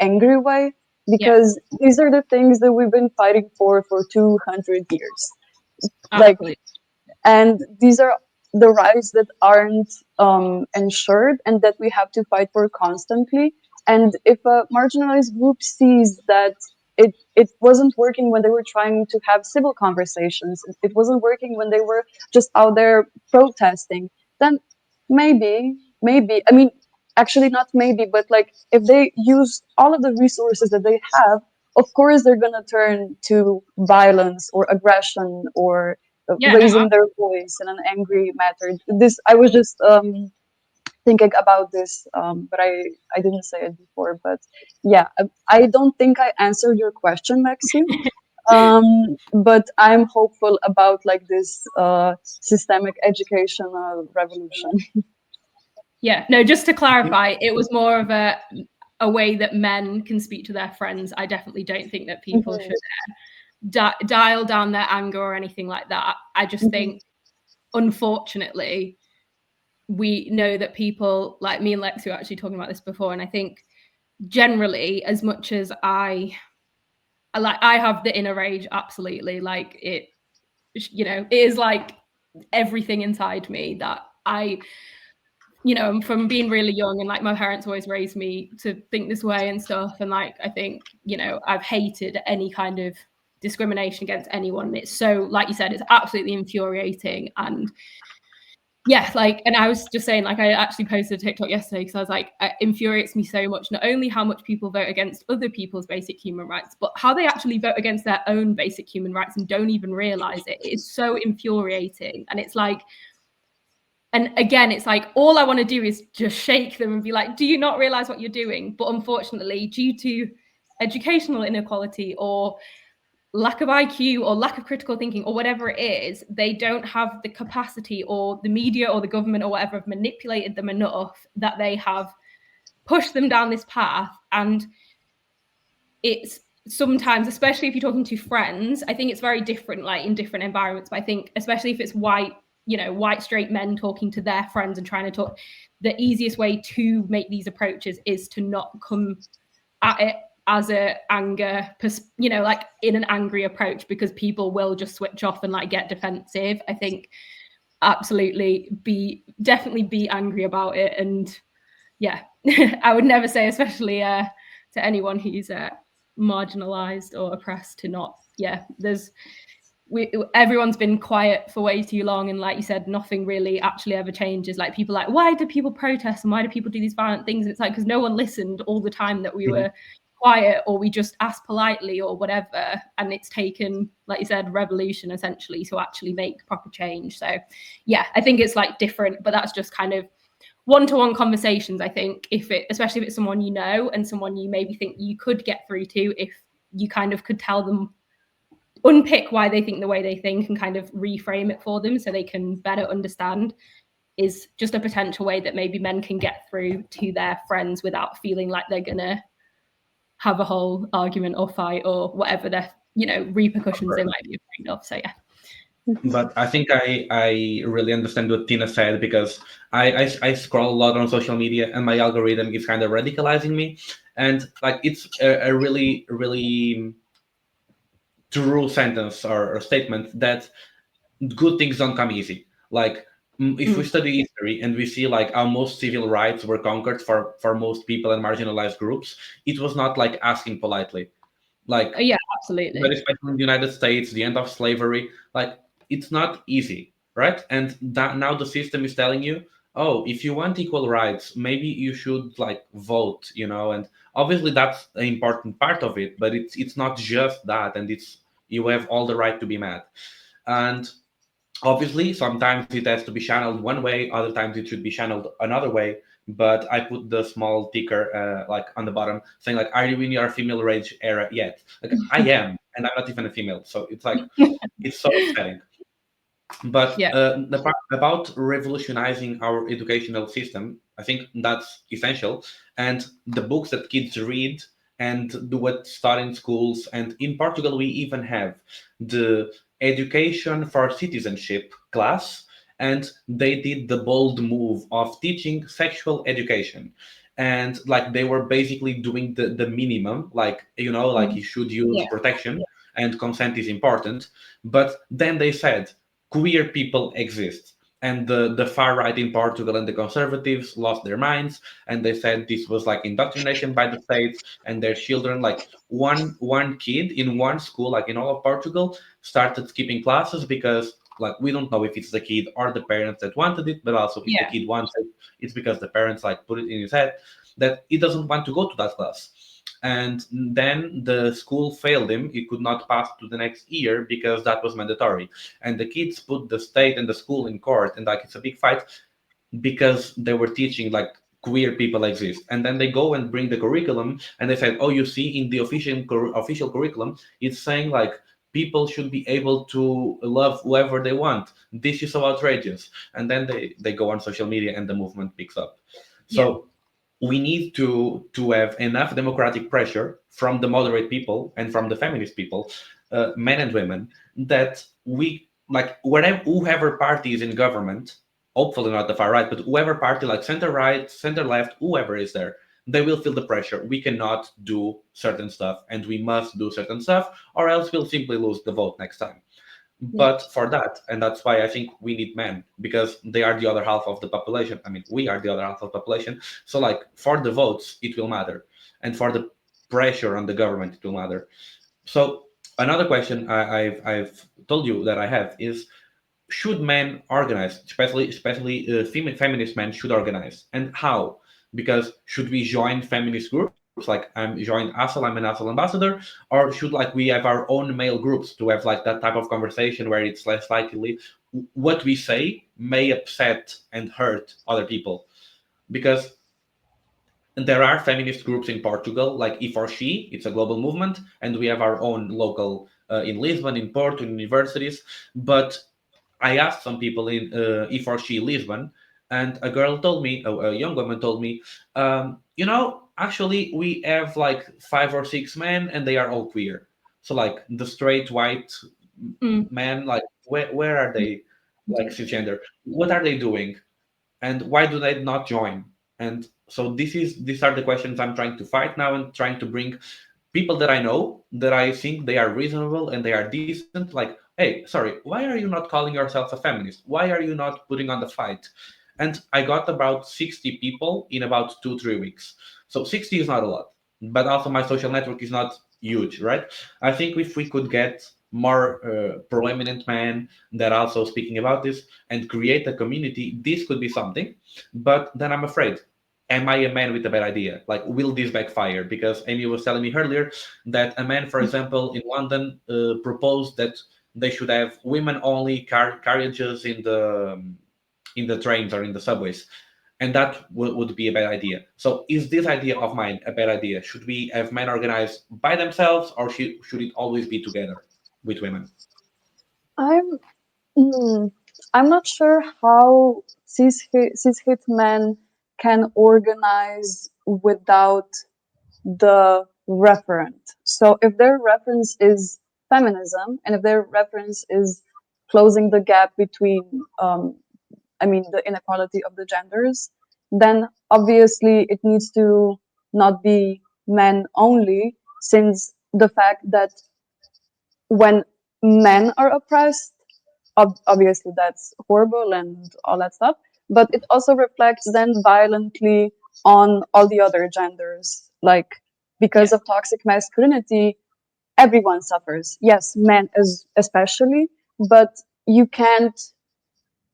angry way, because these are the things that we've been fighting for 200 years. Absolutely. And these are the rights that aren't ensured, and that we have to fight for constantly. And if a marginalized group sees that it wasn't working when they were trying to have civil conversations, it wasn't working when they were just out there protesting, then maybe, I mean, actually not maybe, but like if they use all of the resources that they have, of course they're gonna turn to violence or aggression or Yeah, no, raising their voice in an angry manner. This I was just thinking about this, but I didn't say it before. But yeah, I don't think I answered your question, Lexi. But I'm hopeful about like this systemic educational revolution. yeah, no, just to clarify, it was more of a way that men can speak to their friends. I definitely don't think that people Mhm, should dial down their anger or anything like that. I just mhm, think, unfortunately, we know that people like me and Lexi were actually talking about this before, and I think generally, as much as I have the inner rage, absolutely, like it, it is like everything inside me that I, from being really young, and like my parents always raised me to think this way and stuff, and like I think, I've hated any kind of discrimination against anyone. And it's so, like you said, it's absolutely infuriating. And yeah, like, and I was just saying, like, I actually posted a TikTok yesterday because I was like, it infuriates me so much, not only how much people vote against other people's basic human rights, but how they actually vote against their own basic human rights and don't even realize it. It is so infuriating. And it's like, and again, it's like, all I want to do is just shake them and be like, do you not realize what you're doing? But unfortunately, due to educational inequality or lack of IQ or lack of critical thinking or whatever it is, they don't have the capacity, or the media or the government or whatever have manipulated them enough that they have pushed them down this path. And it's sometimes, especially if you're talking to friends, I think it's very different, like in different environments. But I think especially if it's white, white straight men talking to their friends and trying to talk, the easiest way to make these approaches is to not come at it as a anger, like in an angry approach, because people will just switch off and like get defensive. I think absolutely definitely be angry about it. And yeah, I would never say, especially to anyone who's marginalized or oppressed, to not, everyone's been quiet for way too long, and like you said, nothing really actually ever changes. Like, people like, why do people protest and why do people do these violent things? And it's like, because no one listened all the time that we were quiet, or we just asked politely or whatever. And it's taken, like you said, revolution essentially to actually make proper change. So yeah, I think it's like different, but that's just kind of one-to-one conversations. I think especially if it's someone you know and someone you maybe think you could get through to, if you kind of could tell them, unpick why they think the way they think and kind of reframe it for them so they can better understand, is just a potential way that maybe men can get through to their friends without feeling like they're gonna have a whole argument or fight or whatever their repercussions they might be afraid of. So yeah. But I think I really understand what Tina said, because I scroll a lot on social media and my algorithm is kind of radicalizing me. And like, it's a really, really true sentence or statement that good things don't come easy. Like, if we study history and we see like how most civil rights were conquered for most people and marginalized groups, it was not like asking politely. Like, Yeah, but absolutely. especially in the United States, the end of slavery, like, it's not easy, right? And that now the system is telling you, oh, if you want equal rights, maybe you should like vote, and obviously that's an important part of it, but it's not just that, and it's, you have all the right to be mad. And obviously sometimes it has to be channeled one way, other times it should be channeled another way. But I put the small ticker like on the bottom saying like, are you in your female rage era yet? Like, I am, and I'm not even a female, so it's like, it's so upsetting. But Yeah. the part about revolutionizing our educational system, I think that's essential. And the books that kids read and do what start in schools, and in Portugal we even have the education for citizenship class, and they did the bold move of teaching sexual education. And like, they were basically doing the minimum, like, like, you should use Yeah. protection and consent is important. But then they said queer people exist. And the far right in Portugal and the conservatives lost their minds, and they said this was like indoctrination by the state, and their children, like, one kid in one school, like in all of Portugal, started skipping classes because like we don't know if it's the kid or the parents that wanted it, but also if the Yeah. kid wants it, it's because the parents like put it in his head that he doesn't want to go to that class. And then the school failed him. He could not pass to the next year because that was mandatory. And the kids put the state and the school in court, and like it's a big fight because they were teaching like queer people exist. And then they go and bring the curriculum, and they said, oh, you see, in the official curriculum, it's saying like people should be able to love whoever they want. This is so outrageous. And then they go on social media and the movement picks up. Yeah. So we need to have enough democratic pressure from the moderate people and from the feminist people, men and women, that we like whatever whoever party is in government, hopefully not the far right, but whoever party like center right, center left, whoever is there, they will feel the pressure. We cannot do certain stuff, and we must do certain stuff, or else we'll simply lose the vote next time. Yeah. But for that, and that's why I think we need men, because they are the other half of the population. I mean, we are the other half of the population. So like for the votes it will matter, and for the pressure on the government it will matter. So another question I've told you that I have is, should men organize, especially feminist men should organize, and how? Because should we join feminist groups like I'm joined Hassl, I'm an Hassl ambassador, or should like we have our own male groups to have like that type of conversation where it's less likely what we say may upset and hurt other people? Because there are feminist groups in Portugal, like E for She, it's a global movement, and we have our own local in Lisbon, in Porto, in universities. But I asked some people in E4She Lisbon, and a girl told me, a young woman told me, actually, we have like 5 or 6 men, and they are all queer. So, like the straight white Mm. men, like where are they? Like cisgender, what are they doing? And why do they not join? And so these are the questions I'm trying to fight now, and trying to bring people that I know that I think they are reasonable and they are decent. Like, hey, sorry, why are you not calling yourself a feminist? Why are you not putting on the fight? And I got about 60 people in about 2 3 weeks. So 60 is not a lot, but also my social network is not huge, right? I think if we could get more prominent men that are also speaking about this and create a community, this could be something. But then I'm afraid, am I a man with a bad idea? Like, will this backfire? Because Amy was telling me earlier that a man, for example, in London, proposed that they should have women-only carriages in the trains or in the subways, and that would be a bad idea. So, is this idea of mine a bad idea? Should we have men organized by themselves, or should it always be together with women? I'm mm, I'm not sure how cis men can organize without the referent. So if their reference is feminism, and if their reference is closing the gap between, the inequality of the genders, then obviously it needs to not be men only, since the fact that when men are oppressed, obviously that's horrible and all that stuff, but it also reflects then violently on all the other genders. Like, because Yeah. of toxic masculinity, everyone suffers. Yes, men as especially, but you can't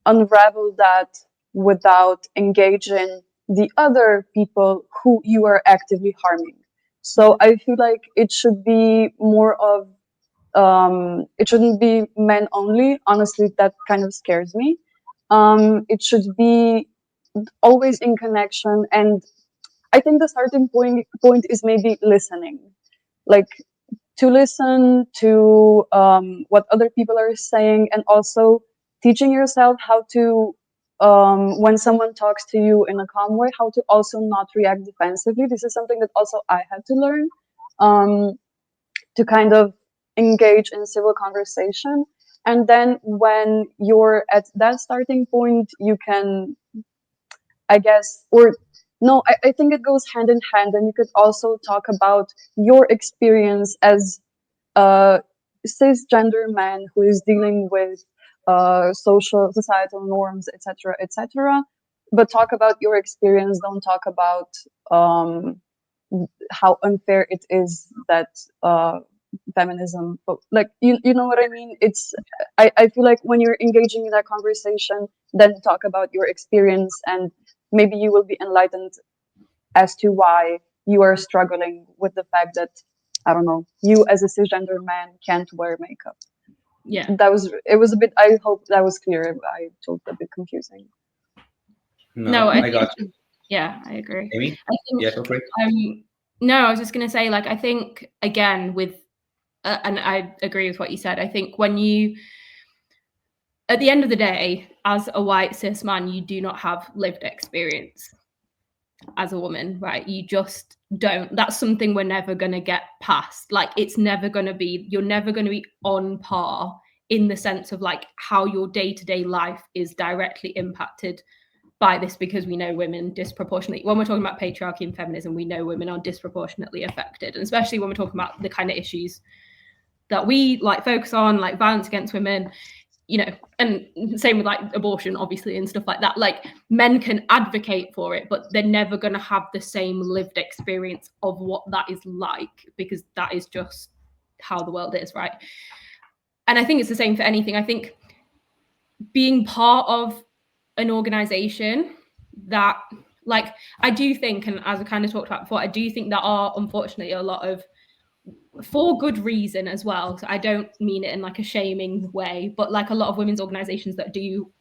unravel that without engaging the other people who you are actively harming. So I feel like it should be more of, it shouldn't be men only. Honestly, that kind of scares me. It should be always in connection, and I think the starting point is maybe listening, like to listen to what other people are saying, and also teaching yourself how to, when someone talks to you in a calm way, how to also not react defensively. This is something that also I had to learn, um, to kind of engage in civil conversation. And then when you're at that starting point, you can, I guess, or no, I think it goes hand in hand. And you could also talk about your experience as a cisgender man who is dealing with social, societal norms, etc., etc. But talk about your experience. Don't talk about how unfair it is that feminism, but like you know what I mean. I feel like when you're engaging in that conversation, then talk about your experience, and maybe you will be enlightened as to why you are struggling with the fact that, I don't know, you as a cisgender man can't wear makeup. Yeah. It was a bit, I hope that was clear. I told it a bit confusing. No, I got you. Yeah, I agree. Amy? I think, Yeah, go for it. no, I was just going to say, like, I think, again, with, and I agree with what you said, I think when you, at the end of the day, as a white cis man, you do not have lived experience as a woman, right? You just don't. That's something we're never going to get past. Like, it's never going to be, you're never going to be on par in the sense of like how your day-to-day life is directly impacted by this, because we know women disproportionately, when we're talking about patriarchy and feminism, we know women are disproportionately affected, and especially when we're talking about the kind of issues that we like focus on, like violence against women, you know, and same with like abortion, obviously, and stuff like that. Like, men can advocate for it, but they're never going to have the same lived experience of what that is like, because that is just how the world is, right? And I think it's the same for anything. I think being part of an organization that, like, I do think, and as I kind of talked about before, I do think there are unfortunately a lot of, for good reason as well, so I don't mean it in like a shaming way, but like a lot of women's organizations that do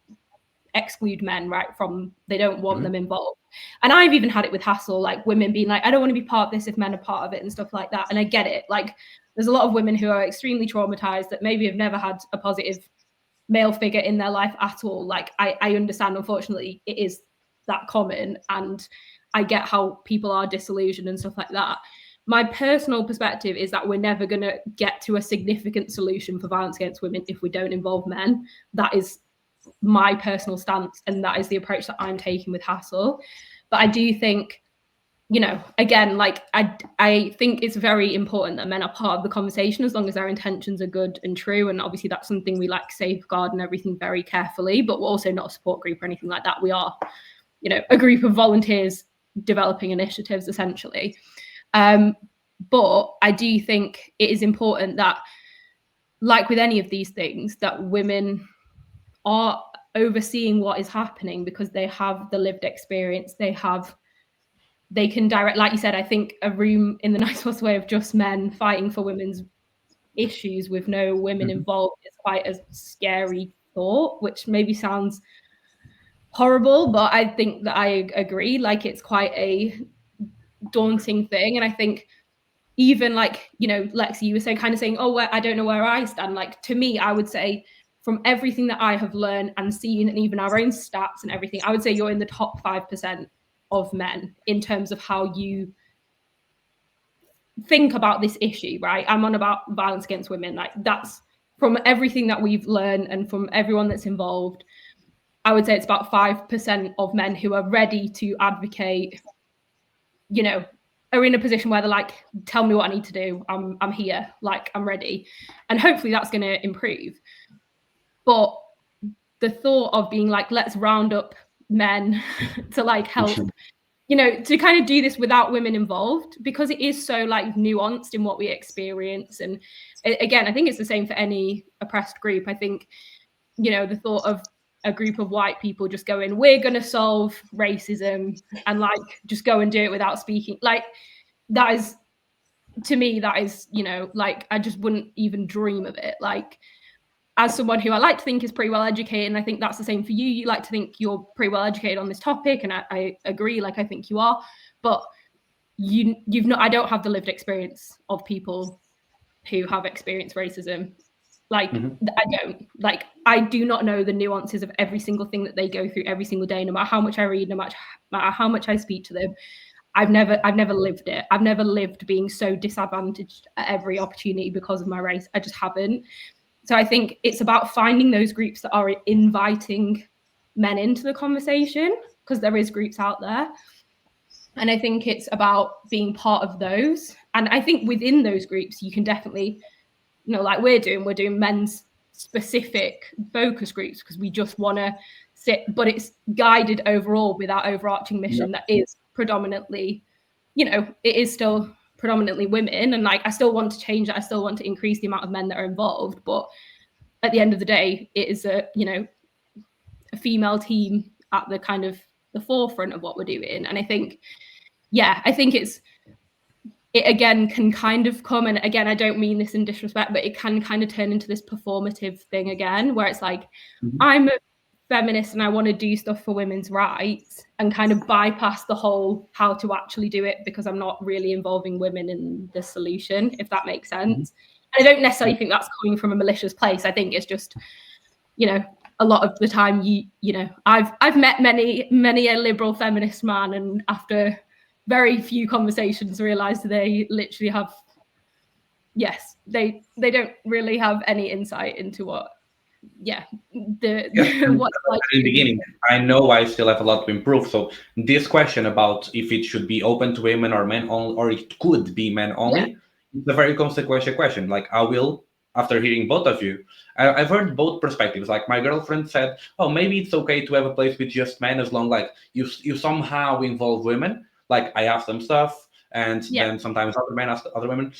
exclude men, right, from, they don't want them involved. And I've even had it with Hassl, like women being like, I don't want to be part of this if men are part of it and stuff like that. And I get it. Like, there's a lot of women who are extremely traumatized that maybe have never had a positive male figure in their life at all. Like, I understand, unfortunately, it is that common, and I get how people are disillusioned and stuff like that. My personal perspective is that we're never going to get to a significant solution for violence against women if we don't involve men. That is my personal stance, and that is the approach that I'm taking with Hassl. But I do think, you know, again, like I think it's very important that men are part of the conversation, as long as their intentions are good and true. And obviously that's something we like safeguard and everything very carefully, but we're also not a support group or anything like that. We are, you know, a group of volunteers developing initiatives essentially. But I do think it is important that, like with any of these things, that women are overseeing what is happening, because they have the lived experience, they can direct, like you said, I think a room in the nicest way of just men fighting for women's issues with no women involved is quite a scary thought, which maybe sounds horrible, but I think that I agree, like it's quite a daunting thing. And I think even like, you know, Lexi, you were saying, oh, I don't know where I stand. Like, to me, I would say, from everything that I have learned and seen, and even our own stats and everything, I would say you're in the top 5% of men in terms of how you think about this issue, right? I'm on about violence against women. Like, that's from everything that we've learned and from everyone that's involved. I would say it's about 5% of men who are ready to advocate, you know, are in a position where they're like, tell me what I need to do. I'm here, like I'm ready. And hopefully that's going to improve. But the thought of being like, let's round up men to like help, you know, to kind of do this without women involved, because it is so like nuanced in what we experience. And again, I think it's the same for any oppressed group. I think, you know, the thought of a group of white people just going, we're going to solve racism and like just go and do it without speaking, like that is, to me, that is, you know, like I just wouldn't even dream of it. Like, as someone who I like to think is pretty well educated, and I think that's the same for you, you like to think you're pretty well educated on this topic, and I agree, like I think you are, but you've not, I don't have the lived experience of people who have experienced racism. Like, I don't, like, I do not know the nuances of every single thing that they go through every single day, no matter how much I read, no matter how much I speak to them. I've never lived it. I've never lived being so disadvantaged at every opportunity because of my race. I just haven't. So I think it's about finding those groups that are inviting men into the conversation, because there is groups out there. And I think it's about being part of those. And I think within those groups, you can definitely, you know, like we're doing men's specific focus groups, because we just want to sit, but it's guided overall with our overarching mission that is predominantly, you know, it is still predominantly women, and like I still want to change that. I still want to increase the amount of men that are involved, but at the end of the day, it is a a female team at the kind of the forefront of what we're doing. And I think it again can kind of come, and again, I don't mean this in disrespect, but it can kind of turn into this performative thing again, where it's like, I'm a feminist and I want to do stuff for women's rights, and kind of bypass the whole how to actually do it, because I'm not really involving women in the solution, if that makes sense. And I don't necessarily think that's coming from a malicious place. I think it's just, a lot of the time, I've met many a liberal feminist man, and after very few conversations realized they literally have, they don't really have any insight into what what's like in the beginning. I know I still have a lot to improve. So this question about if it should be open to women or men only, or it could be men only, it's a very consequential question. Like, I will, after hearing both of you, I've heard both perspectives. Like, my girlfriend said, oh, maybe it's okay to have a place with just men, as long like you somehow involve women. Like, I ask them stuff, and then sometimes other men ask other women.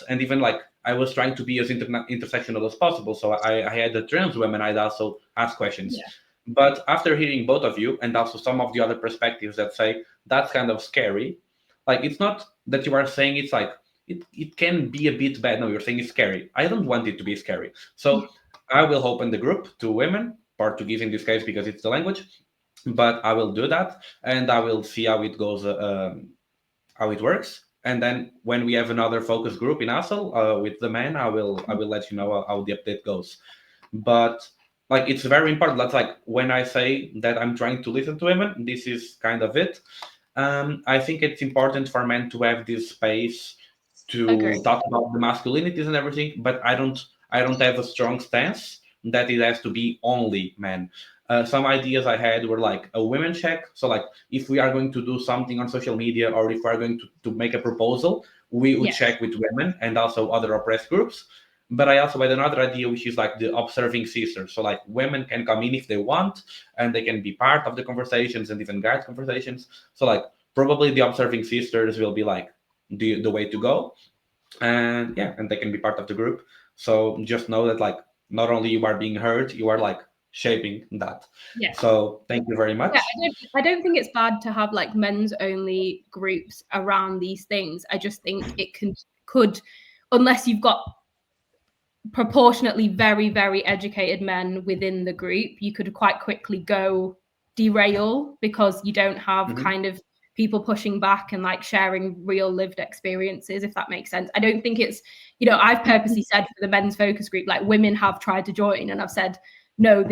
And even like, I was trying to be as intersectional as possible. So I had the trans women, I'd also ask questions. But after hearing both of you, and also some of the other perspectives that say that's kind of scary, like, it's not that you are saying it's like, it can be a bit bad. No, you're saying it's scary. I don't want it to be scary. So I will open the group to women, Portuguese in this case, because it's the language. But I will do that, and I will see how it goes, how it works. And then when we have another focus group in Hassl with the men, I will let you know how the update goes. But like, it's very important. That's like, when I say that I'm trying to listen to women, this is kind of it. I think it's important for men to have this space to talk about the masculinities and everything, but I don't have a strong stance that it has to be only men. Some ideas I had were like a women check. So like, if we are going to do something on social media, or if we are going to make a proposal, we would check with women and also other oppressed groups. But I also had another idea, which is like the observing sisters. So like, women can come in if they want, and they can be part of the conversations and even guide conversations. So like, probably the observing sisters will be like the way to go. And and they can be part of the group. So just know that, like, not only you are being heard, you are like shaping that. So thank you very much. I don't think it's bad to have like men's only groups around these things. I just think it could, unless you've got proportionately very, very educated men within the group, you could quite quickly go derail, because you don't have kind of people pushing back and like sharing real lived experiences, if that makes sense. I don't think it's, I've purposely said for the men's focus group, like, women have tried to join, and I've said, no,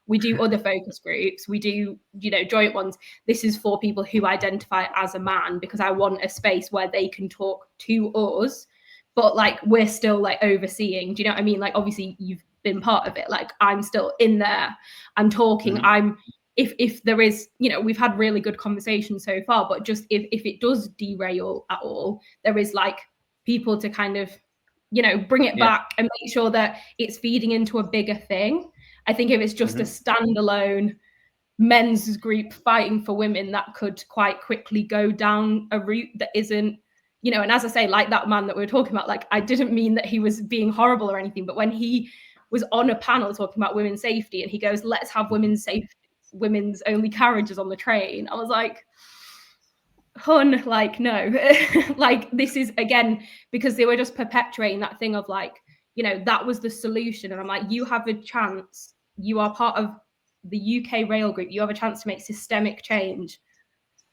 we do other focus groups, we do, joint ones. This is for people who identify as a man, because I want a space where they can talk to us, but like, we're still like overseeing. Do you know what I mean? Like, obviously you've been part of it. Like, I'm still in there, I'm talking, if there is, we've had really good conversations so far, but just if it does derail at all, there is like people to kind of, bring it back and make sure that it's feeding into a bigger thing. I think if it's just a standalone men's group fighting for women, that could quite quickly go down a route that isn't, and as I say, like that man that we were talking about, like, I didn't mean that he was being horrible or anything, but when he was on a panel talking about women's safety, and he goes, let's have women's only carriages on the train, I was like, hun, like, no. Like, this is, again, because they were just perpetuating that thing of like, that was the solution. And I'm like, you have a chance, you are part of the UK rail group, you have a chance to make systemic change,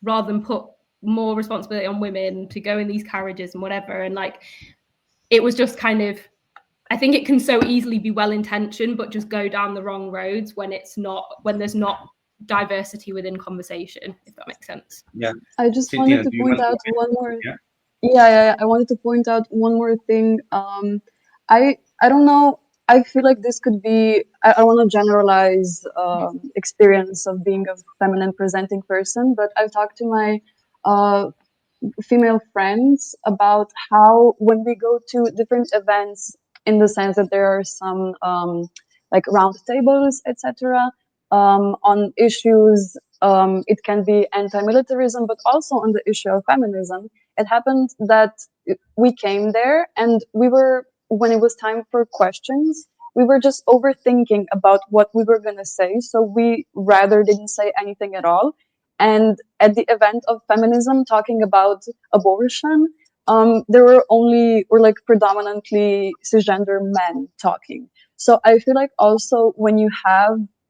rather than put more responsibility on women to go in these carriages and whatever. And like, it was just kind of, I think it can so easily be well-intentioned, but just go down the wrong roads when there's not diversity within conversation, if that makes sense. I just wanted to point out one more. I wanted to point out one more thing. I don't know. I feel like this could be. I want to generalize experience of being a feminine presenting person, but I've talked to my female friends about how, when we go to different events, in the sense that there are some like round tables, etc., on issues, it can be anti-militarism, but also on the issue of feminism. It happened that we came there and when it was time for questions, we were just overthinking about what we were going to say. So we rather didn't say anything at all. And at the event of feminism talking about abortion, there were only, or like predominantly cisgender men talking. So I feel like also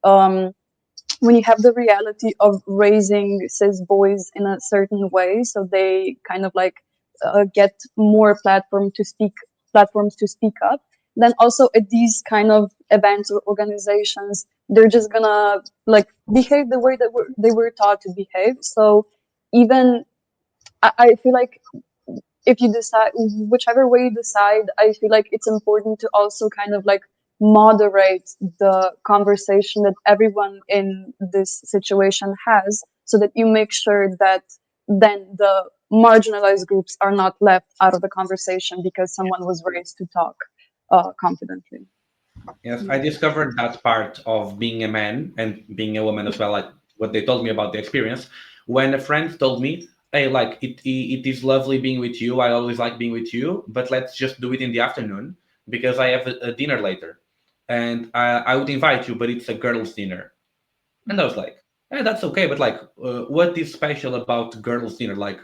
um, when you have the reality of raising cis boys in a certain way, so they kind of like get more platforms to speak up, then also at these kind of events or organizations, they're just gonna like behave the way that they were taught to behave. So even I feel like if you decide whichever way you decide, I feel like it's important to also kind of like moderate the conversation that everyone in this situation has, so that you make sure that then the marginalized groups are not left out of the conversation because someone was raised to talk confidently. Yes, I discovered that part of being a man and being a woman as well, like what they told me about the experience. When a friend told me, "Hey, like it is lovely being with you. I always like being with you, but let's just do it in the afternoon because I have a dinner later, and I would invite you, but it's a girls' dinner." And I was like, "Yeah, that's okay, but like, what is special about girls' dinner? Like,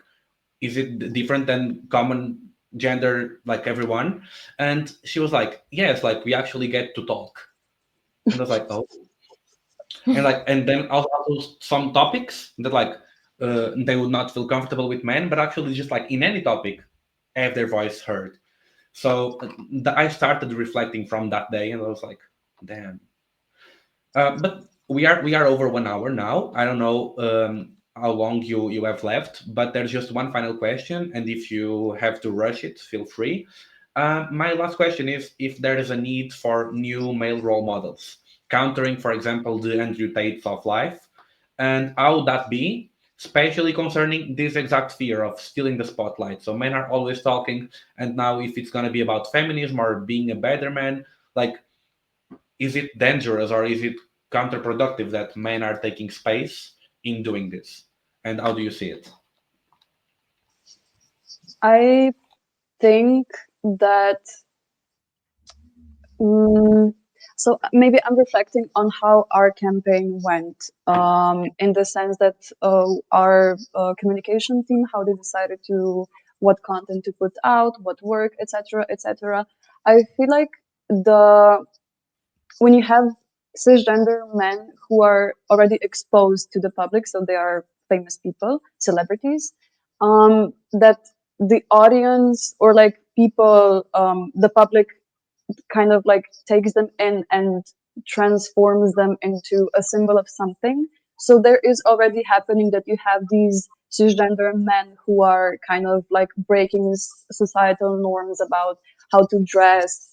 is it different than common gender like everyone?" And she was like, "Yes, like we actually get to talk." And I was like, "Oh." And like, and then also some topics that like they would not feel comfortable with men, but actually just like in any topic have their voice heard. So I started reflecting from that day, and I was like, damn. But we are over 1 hour now. I don't know how long you have left, but there's just one final question, and if you have to rush it, feel free. My last question is if there is a need for new male role models, countering, for example, the Andrew Tates of life, and how would that be, especially concerning this exact fear of stealing the spotlight. So men are always talking, and now if it's gonna be about feminism or being a better man, like is it dangerous or is it counterproductive that men are taking space in doing this? And how do you see it? I think that Mm, so maybe I'm reflecting on how our campaign went, in the sense that our communication team, how they decided to what content to put out, what work, etc., etc. I feel like the when you have cisgender men who are already exposed to the public, so they are famous people, celebrities, that the audience or like people, the public kind of like takes them in and transforms them into a symbol of something. So there is already happening that you have these cisgender men who are kind of like breaking societal norms about how to dress,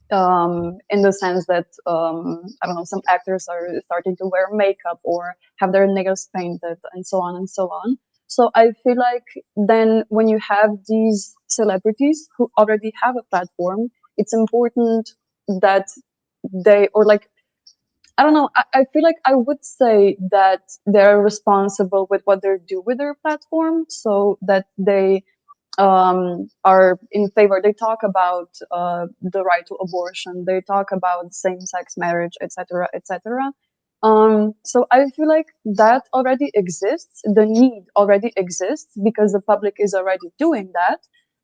in the sense that I don't know, some actors are starting to wear makeup or have their nails painted, and so on and so on. So I feel like then when you have these celebrities who already have a platform, it's important that they, or like, I don't know, I feel like I would say that they're responsible with what they do with their platform, so that they are in favor. They talk about the right to abortion. They talk about same-sex marriage, etc., etc. So I feel like that already exists. The need already exists because the public is already doing that,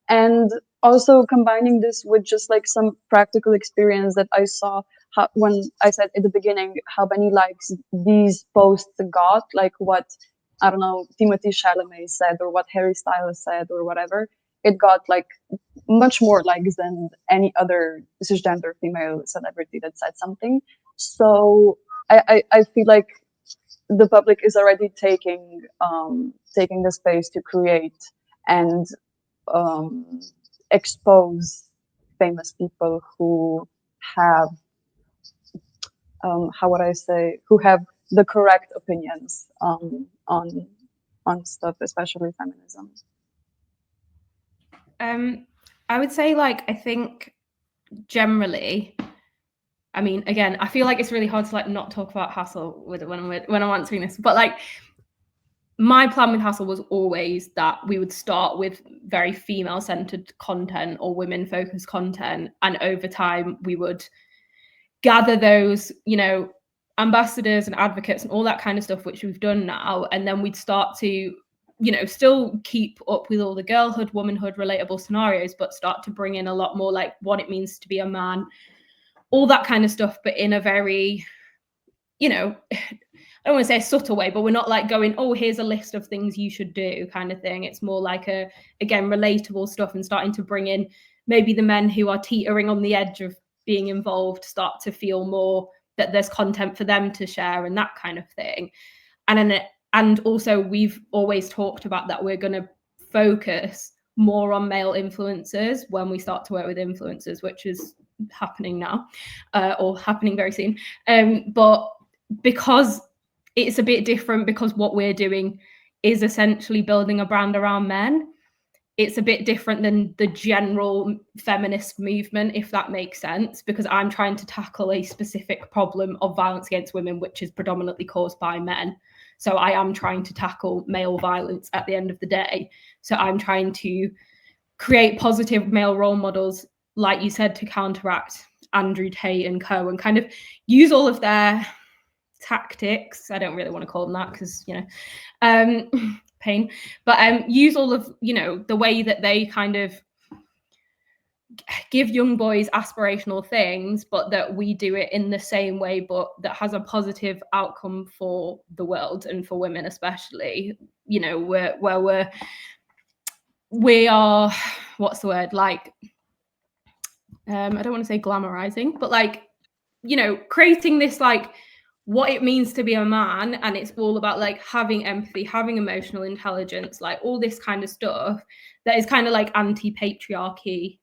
and also combining this with just like some practical experience that I saw when I said at the beginning how many likes these posts got, like what I don't know, Timothy Chalamet said or what Harry Styles said or whatever, it got like much more likes than any other cisgender female celebrity that said something. So I feel like the public is already taking the space to create and um, expose famous people who have how would I say, who have the correct opinions on stuff, especially feminism. I would say, like, I think generally, I mean, again, I feel like it's really hard to like not talk about Hassl with it when I'm answering this, but like my plan with Hassl was always that we would start with very female-centered content or women-focused content, and over time we would gather those, you know, ambassadors and advocates and all that kind of stuff, which we've done now, and then we'd start to, you know, still keep up with all the girlhood, womanhood, relatable scenarios, but start to bring in a lot more like what it means to be a man, all that kind of stuff, but in a very, you know, I don't want to say a subtle way, but we're not like going, oh, here's a list of things you should do kind of thing. It's more like again, relatable stuff, and starting to bring in maybe the men who are teetering on the edge of being involved start to feel more that there's content for them to share and that kind of thing. And also we've always talked about that we're going to focus more on male influencers when we start to work with influencers, which is happening now, or happening very soon. But because it's a bit different, because what we're doing is essentially building a brand around men, it's a bit different than the general feminist movement, if that makes sense, because I'm trying to tackle a specific problem of violence against women, which is predominantly caused by men. So I am trying to tackle male violence at the end of the day. So I'm trying to create positive male role models, like you said, to counteract Andrew Tate and co, and kind of use all of their tactics. I don't really want to call them that because, you know, pain, but use all of, you know, the way that they kind of give young boys aspirational things, but that we do it in the same way, but that has a positive outcome for the world and for women especially, you know, where we are, what's the word, like, I don't want to say glamorizing, but like, you know, creating this like what it means to be a man, and it's all about like having empathy, having emotional intelligence, like all this kind of stuff that is kind of like anti-patriarchy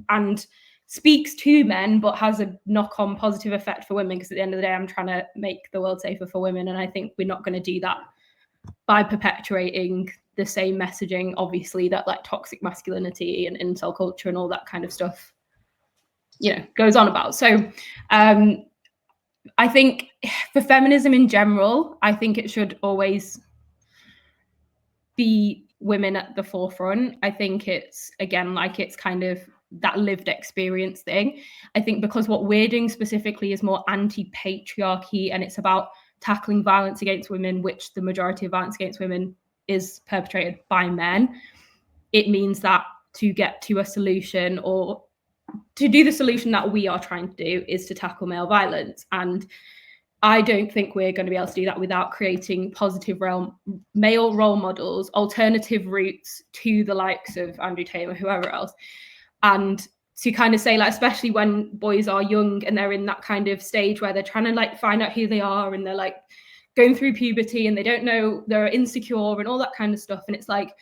and speaks to men but has a knock-on positive effect for women, because at the end of the day I'm trying to make the world safer for women, and I think we're not going to do that by perpetuating the same messaging, obviously, that like toxic masculinity and incel culture and all that kind of stuff, you know, goes on about. So I think for feminism in general, I think it should always be women at the forefront. I think it's, again, like it's kind of that lived experience thing. I think because what we're doing specifically is more anti-patriarchy, and it's about tackling violence against women, which the majority of violence against women is perpetrated by men. It means that to get to a solution, or to do the solution that we are trying to do, is to tackle male violence. And I don't think we're going to be able to do that without creating positive male role models, alternative routes to the likes of Andrew Tate or whoever else. And to kind of say, like, especially when boys are young and they're in that kind of stage where they're trying to like find out who they are, and they're like going through puberty and they don't know, they're insecure and all that kind of stuff. And it's like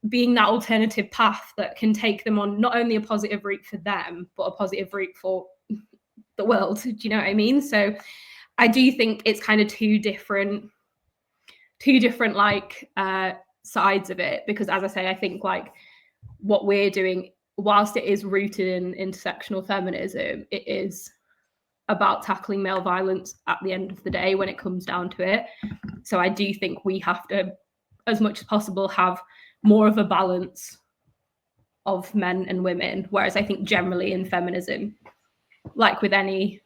being that alternative path that can take them on not only a positive route for them, but a positive route for the world. Do you know what I mean? So I do think it's kind of two different like sides of it, because as I say, I think like what we're doing, whilst it is rooted in intersectional feminism, it is about tackling male violence at the end of the day when it comes down to it. So I do think we have to, as much as possible, have more of a balance of men and women, whereas I think generally in feminism, like with any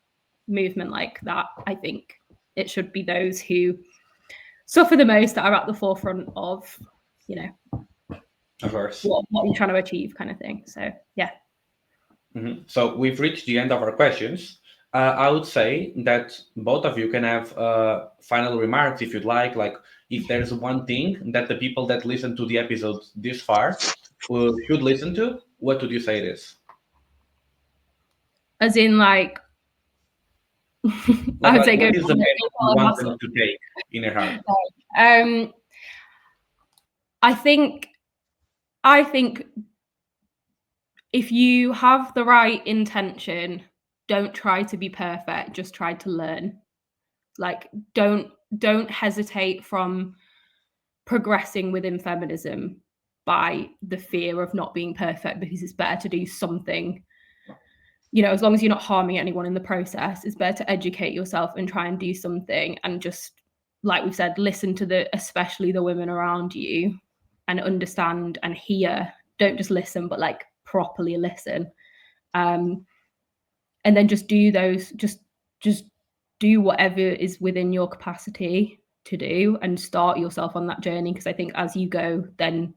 movement like that, I think it should be those who suffer the most that are at the forefront of, you know, of course, what you're trying to achieve, kind of thing. So yeah. Mm-hmm. So we've reached the end of our questions. I would say that both of you can have final remarks if you'd like. Like, if there's one thing that the people that listen to the episode this far should listen to, what would you say it is? As in, like, I would say go. What is the message you want them to take in their heart? I think if you have the right intention, don't try to be perfect, just try to learn. Like, don't hesitate from progressing within feminism by the fear of not being perfect, because it's better to do something, you know, as long as you're not harming anyone in the process. It's better to educate yourself and try and do something and just like we've said, listen to especially the women around you and understand and hear. Don't just listen, but like properly listen. And then just do just do whatever is within your capacity to do and start yourself on that journey. Because I think as you go, then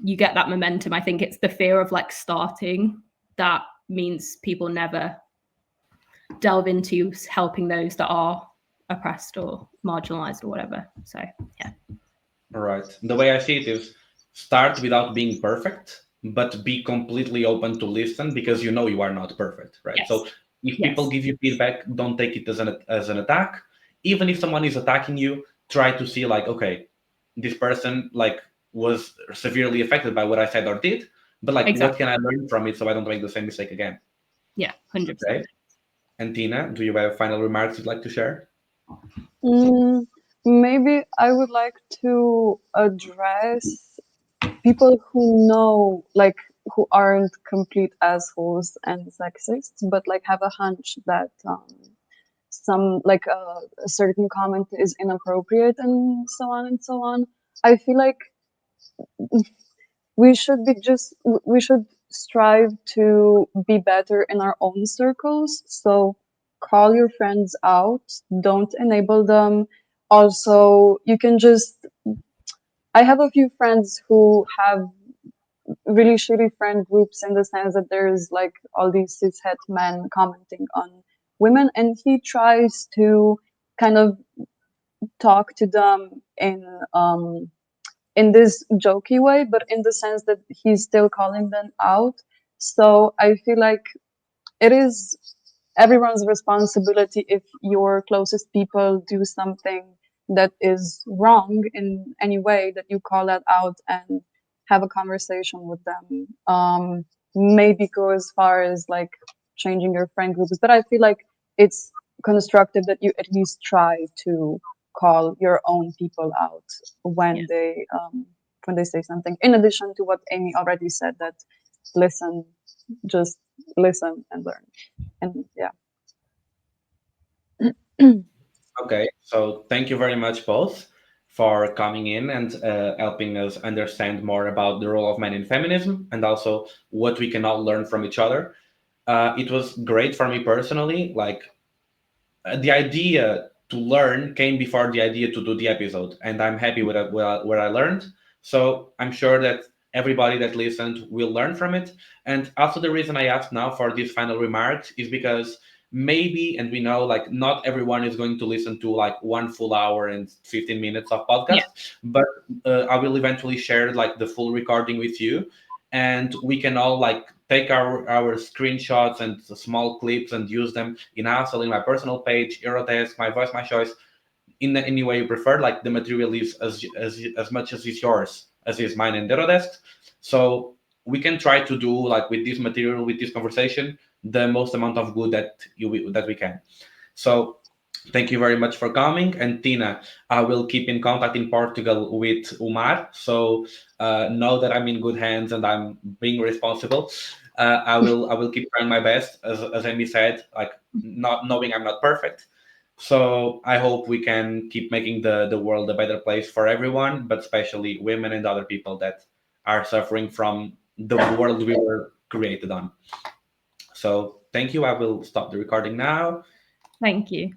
you get that momentum. I think it's the fear of like starting that means people never delve into helping those that are oppressed or marginalized or whatever. So yeah. All right. The way I see it is start without being perfect, but be completely open to listen because you know you are not perfect, right? Yes. So if people give you feedback, don't take it as an attack. Even if someone is attacking you, try to see like, okay, this person like was severely affected by what I said or did, but like what can I learn from it so I don't make the same mistake again? Yeah, 100%. Okay. And Tina, do you have final remarks you'd like to share? Maybe I would like to address people who know, like, who aren't complete assholes and sexists, but like have a hunch that some like a certain comment is inappropriate and so on and so on. I feel like we should strive to be better in our own circles. So call your friends out, don't enable them. Also, you can just I have a few friends who have really shitty friend groups in the sense that there's like all these cishet men commenting on women, and he tries to kind of talk to them in this jokey way, but in the sense that he's still calling them out. So I feel like it is everyone's responsibility if your closest people do something that is wrong in any way, that you call that out and have a conversation with them. Maybe go as far as like changing your friend groups, but I feel like it's constructive that you at least try to call your own people out when they say something. In addition to what Amy already said, that listen, just listen and learn. And yeah. Okay, so thank you very much both for coming in and helping us understand more about the role of men in feminism and also what we can all learn from each other. It was great for me personally. Like the idea to learn came before the idea to do the episode, and I'm happy with what I learned. So I'm sure that everybody that listened will learn from it. And also, the reason I asked now for these final remarks is because maybe, and we know, like not everyone is going to listen to like 1 full hour and 15 minutes of podcast, but I will eventually share like the full recording with you, and we can all like take our screenshots and small clips and use them in Hassl, in my personal page, Eurodesk, my voice, my choice, in any way you prefer. Like the material is as much as is yours as is mine and Eurodesk. So we can try to do like with this material, with this conversation, the most amount of good that we can. So thank you very much for coming. And Tina, I will keep in contact in Portugal with Umar. So know that I'm in good hands and I'm being responsible. I will keep trying my best, as Amy said, like not knowing I'm not perfect. So I hope we can keep making the world a better place for everyone, but especially women and other people that are suffering from the world we were created on. So thank you. I will stop the recording now. Thank you.